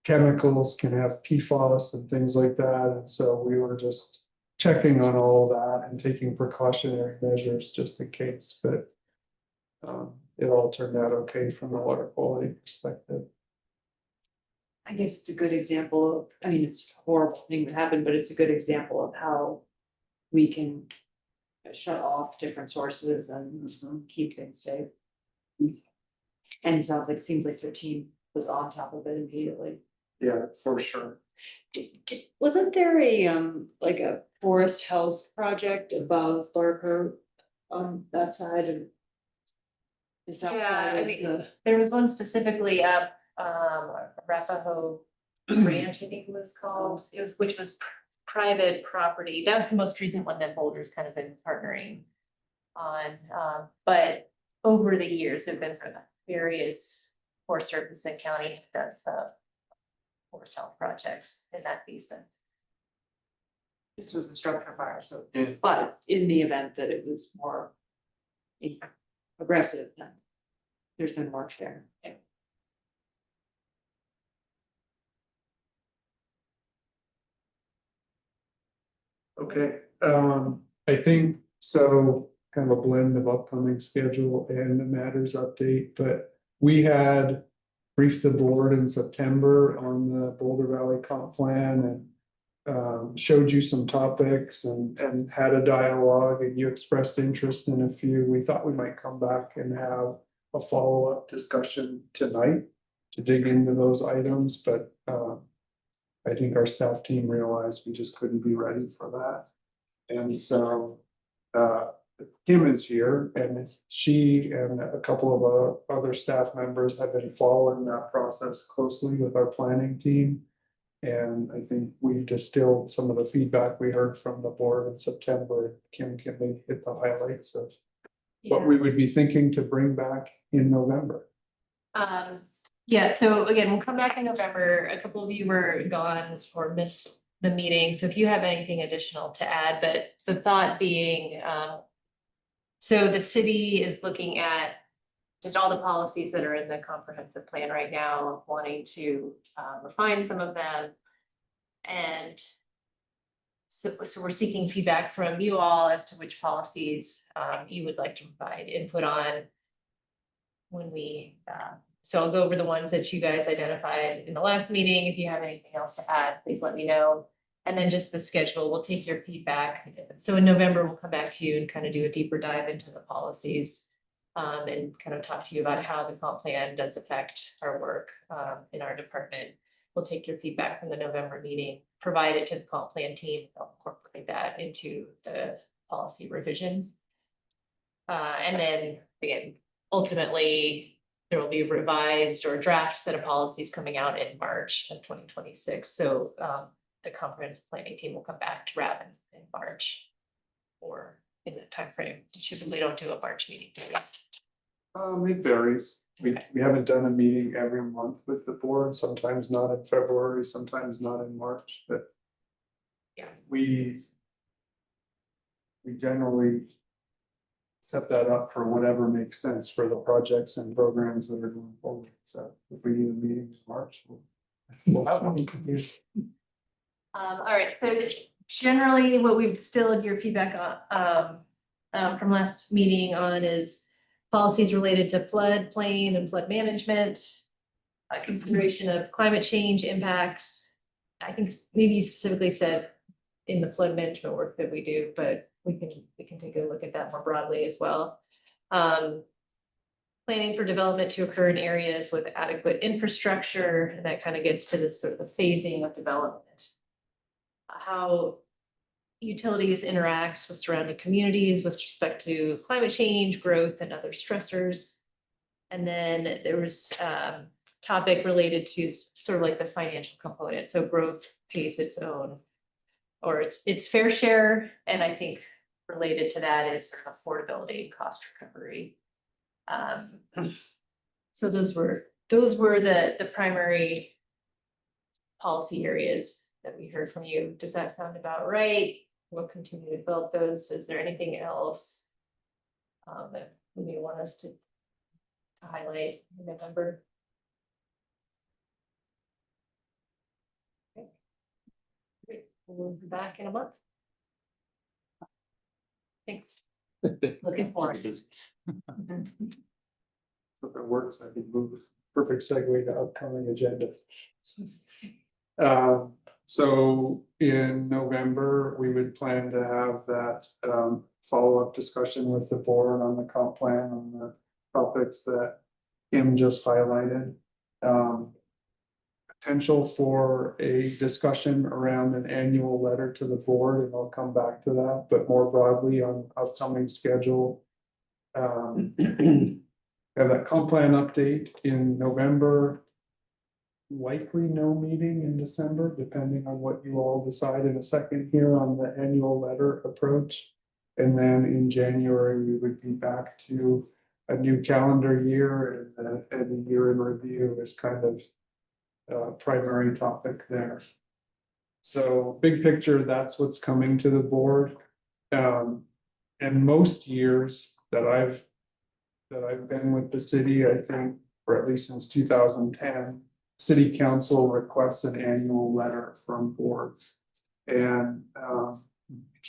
chemicals can have PFAS and things like that, and so we were just checking on all of that and taking precautionary measures just in case, but it all turned out okay from a water quality perspective. I guess it's a good example of, I mean, it's a horrible thing that happened, but it's a good example of how we can shut off different sources and keep things safe. And it sounds like, seems like your team was on top of it immediately. Yeah, for sure. Wasn't there a, like a forest health project above Barker on that side and? Is that Yeah, side I of mean, the- there was one specifically up, Arapahoe Ranch, I think it was called, which was private property. That was the most recent one that Boulder's kind of been partnering on, but over the years, there've been various Forest Service and county does forest health projects in that basin. This was a structure fire, so, Yeah. but in the event that it was more aggressive, then there's been work there. Yeah. Okay, I think so, kind of a blend of upcoming schedule and the matters update, but we had briefed the board in September on the Boulder Valley Comp Plan and showed you some topics and had a dialogue, and you expressed interest in a few. We thought we might come back and have a follow-up discussion tonight to dig into those items, but I think our staff team realized we just couldn't be ready for that. And so Kim is here and she and a couple of other staff members have been following that process closely with our planning team. And I think we've distilled some of the feedback we heard from the board in September. Kim can maybe hit the highlights of what we would be thinking to bring back in November. Yeah, so again, we'll come back in November. A couple of you were gone or missed the meeting, so if you have anything additional to add, but the thought being, so the city is looking at just all the policies that are in the comprehensive plan right now, wanting to refine some of them. And so we're seeking feedback from you all as to which policies you would like to provide input on when we, so I'll go over the ones that you guys identified in the last meeting. If you have anything else to add, please let me know. And then just the schedule, we'll take your feedback. So in November, we'll come back to you and kind of do a deeper dive into the policies. And kind of talk to you about how the comp plan does affect our work in our department. We'll take your feedback from the November meeting, provide it to the comp plan team, they'll incorporate that into the policy revisions. And then again, ultimately, there will be a revised or draft set of policies coming out in March of 2026. So the comprehensive planning team will come back to RAB in March or in that timeframe. Typically don't do a March meeting, do we? It varies. We haven't done a meeting every month with the board, sometimes not in February, sometimes not in March, but. Yeah. We generally set that up for whatever makes sense for the projects and programs that are going forward. So if we need a meeting in March, we'll have one. All right, so generally what we've distilled your feedback on from last meeting on is policies related to floodplain and flood management, consideration of climate change impacts. I think maybe you specifically said in the flood management work that we do, but we can take a look at that more broadly as well. Planning for development to occur in areas with adequate infrastructure, and that kind of gets to this sort of the phasing of development. How utilities interacts with surrounding communities with respect to climate change, growth, and other stressors. And then there was topic related to sort of like the financial component. So growth pays its own, or its fair share. And I think related to that is sort of affordability and cost recovery. So those were the primary policy areas that we heard from you. Does that sound about right? We'll continue to build those. Is there anything else that you may want us to highlight in November? Okay. Great. We'll be back in a month. Thanks. Looking forward. If it works, I can move. Perfect segue to upcoming agenda. So in November, we would plan to have that follow-up discussion with the board on the comp plan on the topics that Kim just highlighted. Potential for a discussion around an annual letter to the board, and I'll come back to that, but more broadly on upcoming schedule. Have that comp plan update in November. Likely no meeting in December, depending on what you all decide in a second here on the annual letter approach. And then in January, we would be back to a new calendar year, and the year in review is kind of primary topic there. So big picture, that's what's coming to the board. And most years that I've been with the city, I think, or at least since 2010, city council requests an annual letter from boards. And I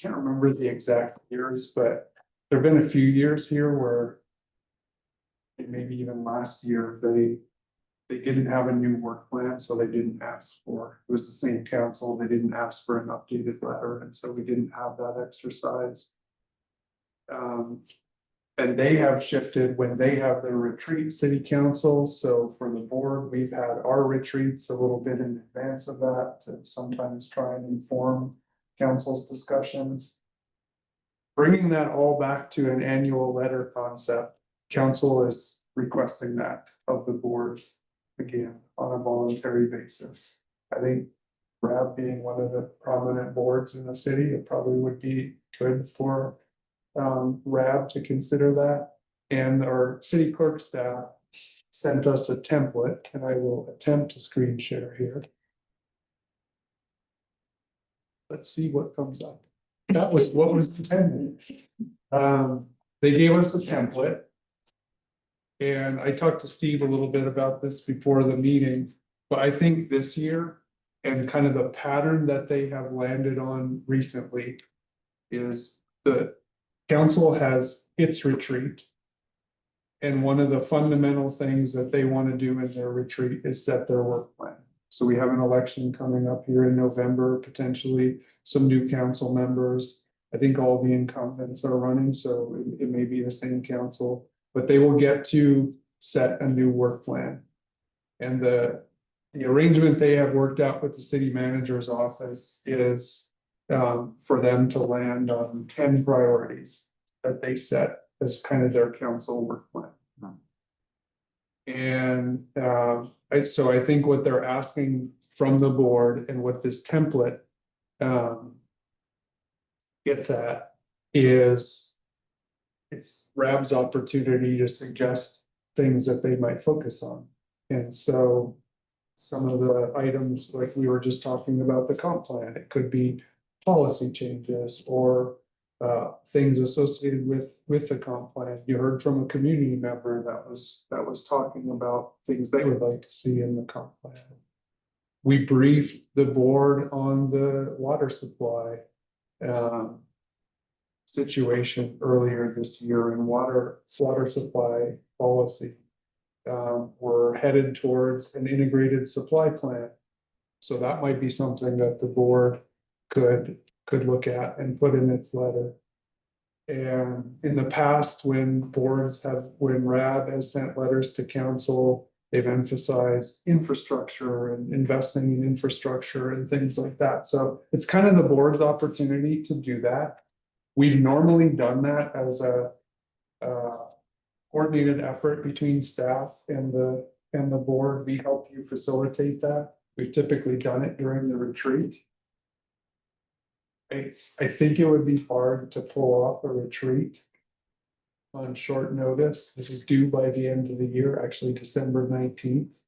can't remember the exact years, but there have been a few years here where maybe even last year, they didn't have a new work plan, so they didn't ask for, it was the same council, they didn't ask for an updated letter, and so we didn't have that exercise. And they have shifted when they have their retreat, city council. So for the board, we've had our retreats a little bit in advance of that to sometimes try and inform council's discussions. bringing that all back to an annual letter concept. Council is requesting that of the boards again on a voluntary basis. I think RAB being one of the prominent boards in the city, it probably would be good for RAB to consider that. And our city clerk staff sent us a template, and I will attempt to screen share here. Let's see what comes up. That was what was intended. They gave us a template. And I talked to Steve a little bit about this before the meeting, but I think this year and kind of the pattern that they have landed on recently is the council has its retreat. And one of the fundamental things that they want to do in their retreat is set their work plan. So we have an election coming up here in November, potentially some new council members. I think all the incumbents are running, so it may be the same council, but they will get to set a new work plan. And the arrangement they have worked out with the city manager's office is for them to land on 10 priorities that they set as kind of their council work plan. And so I think what they're asking from the board and what this template gets at is it's RAB's opportunity to suggest things that they might focus on. And so some of the items, like we were just talking about the comp plan, it could be policy changes or things associated with the comp plan. You heard from a community member that was talking about things they would like to see in the comp plan. We briefed the board on the water supply situation earlier this year and water supply policy. We're headed towards an integrated supply plan. So that might be something that the board could look at and put in its letter. And in the past, when RAB has sent letters to council, they've emphasized infrastructure and investing in infrastructure and things like that. So it's kind of the board's opportunity to do that. We've normally done that as a coordinated effort between staff and the board. We help you facilitate that. We've typically done it during the retreat. I think it would be hard to pull off a retreat on short notice. This is due by the end of the year, actually December 19th.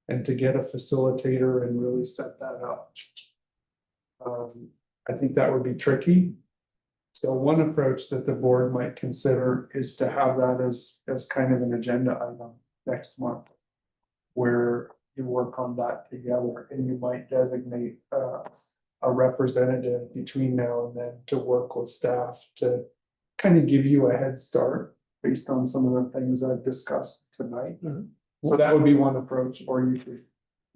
And to get a facilitator and really set that up. I think that would be tricky. So one approach that the board might consider is to have that as kind of an agenda item next month. Where you work on that together and you might designate a representative between now and then to work with staff to kind of give you a head start based on some of the things I've discussed tonight. So that would be one approach, or you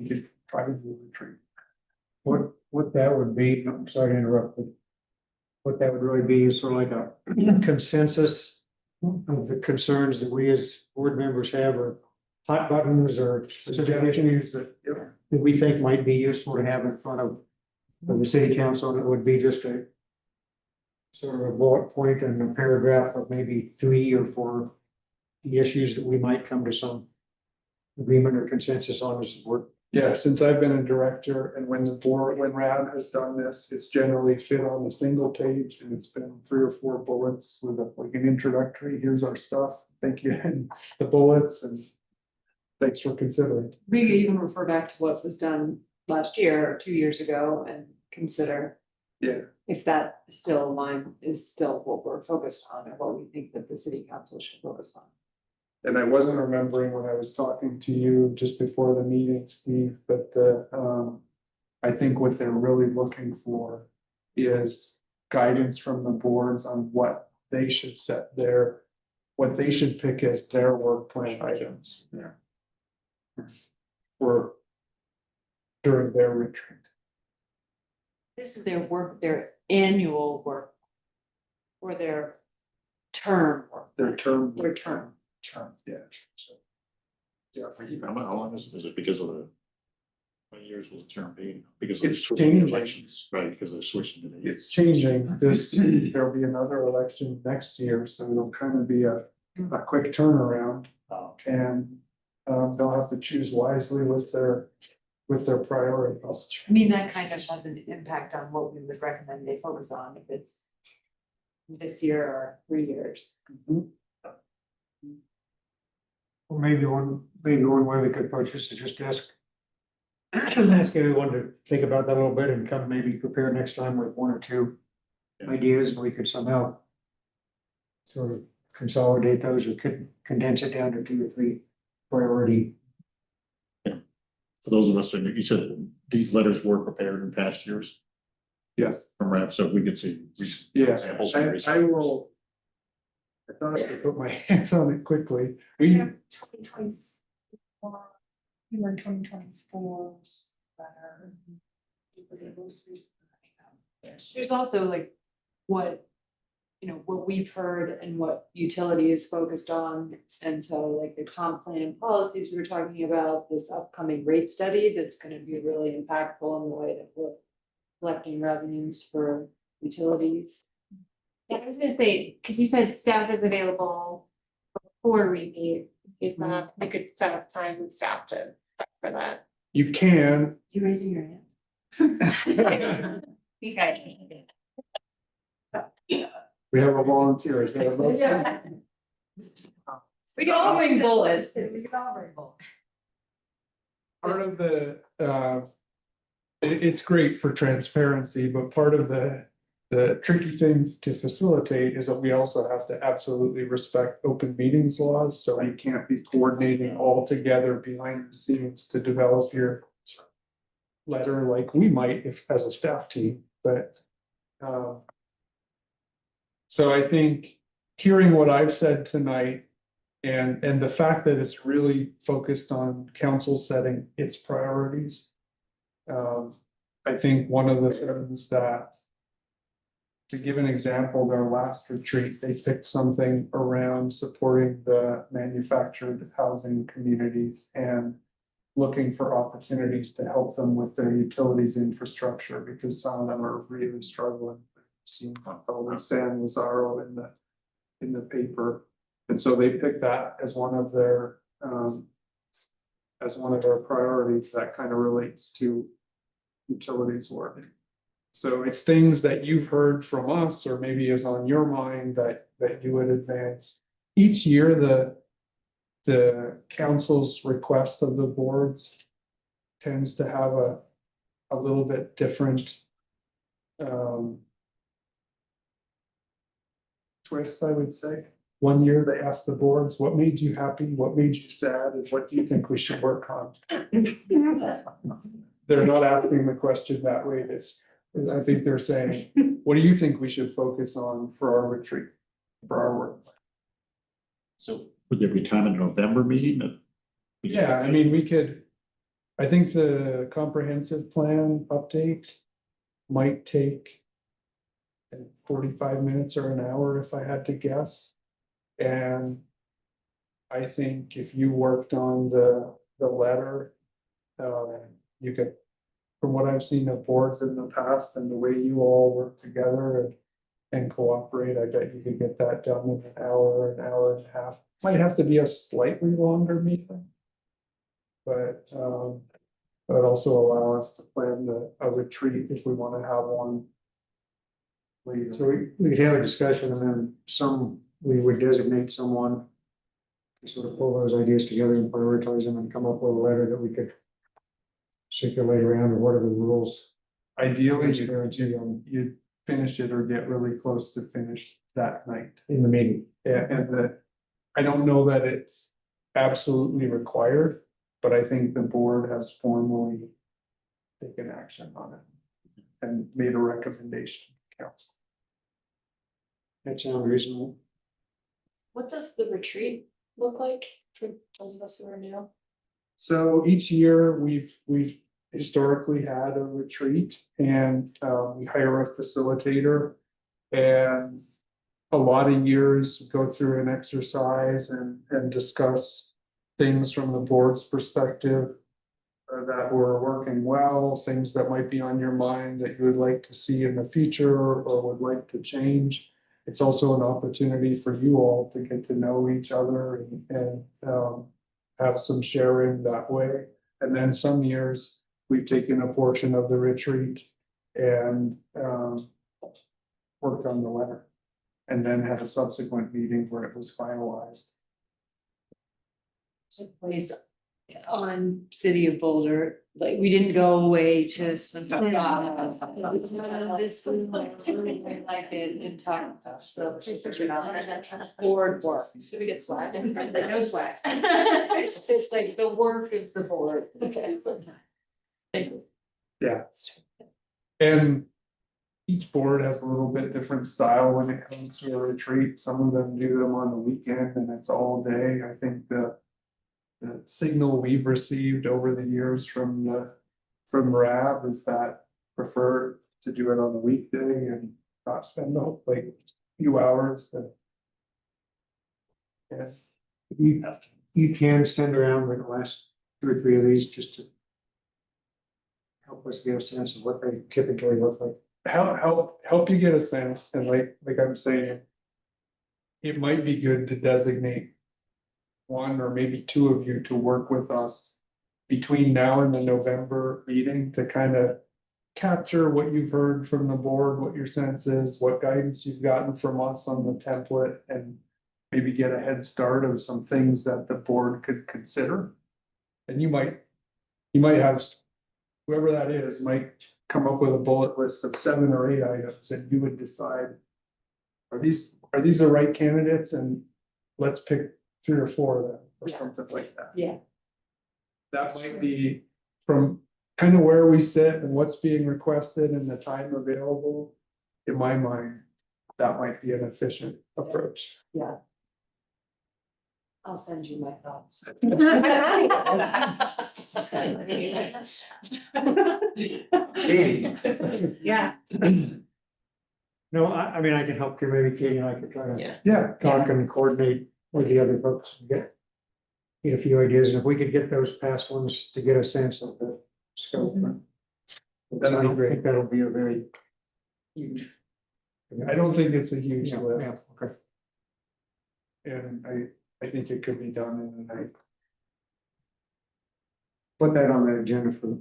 could try to do a retreat. What that would be, I'm sorry to interrupt, but what that would really be is sort of like a consensus of the concerns that we as board members have, or hot buttons or specific issues that we think might be useful to have in front of the city council. And it would be just a sort of a bullet point and a paragraph of maybe 3 or 4 issues that we might come to some agreement or consensus on as a board. Yeah, since I've been a director and when RAB has done this, it's generally fit on a single page and it's been 3 or 4 bullets with like an introductory, here's our stuff, thank you, and the bullets, and thanks for considering. We could even refer back to what was done last year or 2 years ago and consider. Yeah. If that is still what we're focused on and what we think that the city council should focus on. And I wasn't remembering when I was talking to you just before the meeting, Steve, but I think what they're really looking for is guidance from the boards on what they should what they should pick as their work plan items. Yeah. Or during their retreat. This is their annual work. Or their term. Their term. Term. Yeah. So, yeah. How long is it because of the What years will the term be? Because It's it's switching to changing. elections, right, because they're switching to the. It's changing. There'll be another election next year, so it'll kind of be a quick turnaround. Oh, And they'll have to choose wisely with their priorities. I mean, that kind of has an impact on what we would recommend they focus on if it's this year or 3 years. Well, maybe one way we could approach this is just ask everyone to think about that a little bit and come maybe prepare next time with one or two ideas, and we could somehow sort of consolidate those or could condense it down to 2 or 3 priority. For those of us, you said these letters were prepared in past years Yes, from RAP, so we could see recent yeah, examples. from recent I years. will. I thought I could put my hands on it quickly. We, 2024, we were in 2024's letter. There's also like what, what we've heard and what utility is focused on. And so like the comp plan policies we were talking about, this upcoming rate study that's gonna be really impactful in the way that we're collecting revenues for utilities. Yeah, I was gonna say, because you said staff is available before we meet, is that we could set up time with staff to prep for that? you can. You raising your hand? You guys. We have a volunteer. Is that a motion? Yeah. We can all bring bullets. We can all bring bullets. Part of the, it's great for transparency, but part of the tricky thing to facilitate is that we also have to absolutely respect open meetings laws, so we can't be coordinating all together behind the scenes to develop your letter like we might if, as a staff team, but, so I think hearing what I've said tonight and the fact that it's really focused on council setting its priorities. I think one of the things that, to give an example, their last retreat, they picked something around supporting the manufactured housing communities and looking for opportunities to help them with their utilities infrastructure, because some of them are really struggling. Seen probably San Lazaro in the paper. And so they picked that as one of their priorities that kind of relates to utilities work. So it's things that you've heard from us, or maybe is on your mind that you would advance. Each year, the council's request of the boards tends to have a little bit different twist, I would say. One year they asked the boards, what made you happy? What made you sad? And what do you think we should work on? They're not asking the question that way. I think they're saying, what do you think we should focus on for our retreat, for our work? So would there be time in a November meeting? Yeah, I mean, we could, I think the comprehensive plan update might take 45 minutes or an hour if I had to guess. And I think if you worked on the letter, you could, from what I've seen of boards in the past and the way you all work together and cooperate, I bet you could get that done in an hour and a half. Might have to be a slightly longer meeting. But also allow us to plan a retreat if we want to have one. So we could have a discussion and then we would designate someone to sort of pull those ideas together and prioritize them and come up with a letter that we could circulate around, or what are the rules? Ideally, you'd finish it or get really close to finish that night. In the meeting. Yeah, and I don't know that it's absolutely required, but I think the board has formally taken action on it and made a recommendation to council. That sounds reasonable. What does the retreat look like for those of us who are new? So each year we've historically had a retreat, and we hire a facilitator. And a lot of years go through an exercise and discuss things from the board's perspective. that were working well, things that might be on your mind that you would like to see in the future or would like to change. It's also an opportunity for you all to get to know each other and have some sharing that way. And then some years, we've taken a portion of the retreat and worked on the letter. And then had a subsequent meeting where it was finalized. Place on City of Boulder, like, we didn't go away to some. This was like, really like it and talk about, so. Board work. Should we get swag? No swag. It's like the work of the board. Yeah. And each board has a little bit different style when it comes to a retreat. Some of them do them on the weekend and it's all day. I think the signal we've received over the years from RAB is that prefer to do it on the weekday and not spend like a few hours and. Yes. You can send around like the last 2 or 3 of these just to help us get a sense of what they typically look like. Help you get a sense, and like I'm saying. It might be good to designate. 1 or maybe 2 of you to work with us. Between now and the November meeting to kind of. Capture what you've heard from the board, what your sense is, what guidance you've gotten from us on the template, and. Maybe get a head start of some things that the board could consider. And you might have. Whoever that is might come up with a bullet list of 7 or 8 items and you would decide. Are these the right candidates, and let's pick 3 or 4 of them or Yeah. something like that. Yeah. That might be from kind of where we sit and what's being requested and the time available. In my mind, that might be an efficient approach. Yeah. I'll send you my thoughts. Yeah. No, I mean, I can help you, maybe Katie and I could try to Yeah, talk and coordinate with the other folks and get a few ideas, and if we could get those past ones to get a sense of the scope. That'd be great. think that'll be a very huge. I don't think it's a huge Yeah, lift, yeah, okay. and I think it could be done in a night. Put that on the agenda for.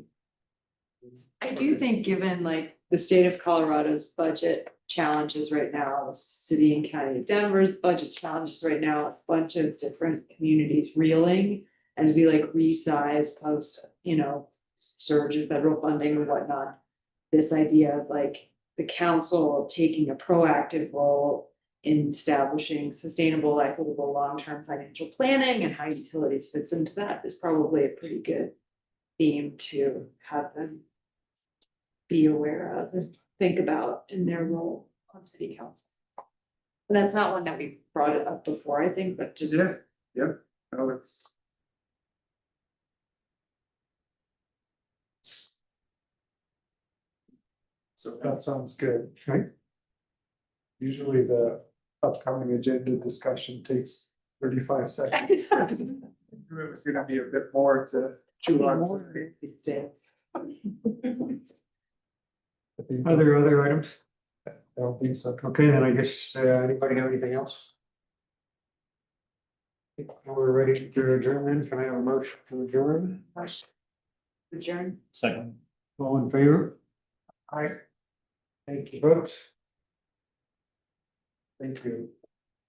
I do think, given like the state of Colorado's budget challenges right now, the city and county of Denver's budget challenges right now, a bunch of different communities reeling as we like resize post, surge of federal funding and whatnot. This idea of like the council taking a proactive role in establishing sustainable, equitable, long-term financial planning and how utilities fits into that is probably a pretty good theme to have them be aware of and think about in their role on city council. And that's not one that we brought it up before, I think, but just. Yeah, yep, no, it's. So that sounds good. Right. Usually the upcoming agenda discussion takes 35 seconds. It was gonna be a bit more to chew on. These days. Other items? I don't think so. Okay, then I guess, anybody have anything else? We're ready to adjourn then, can I have a motion to adjourn? Adjourn. Second. All in favor? Aye. Thank you, folks. Thank you.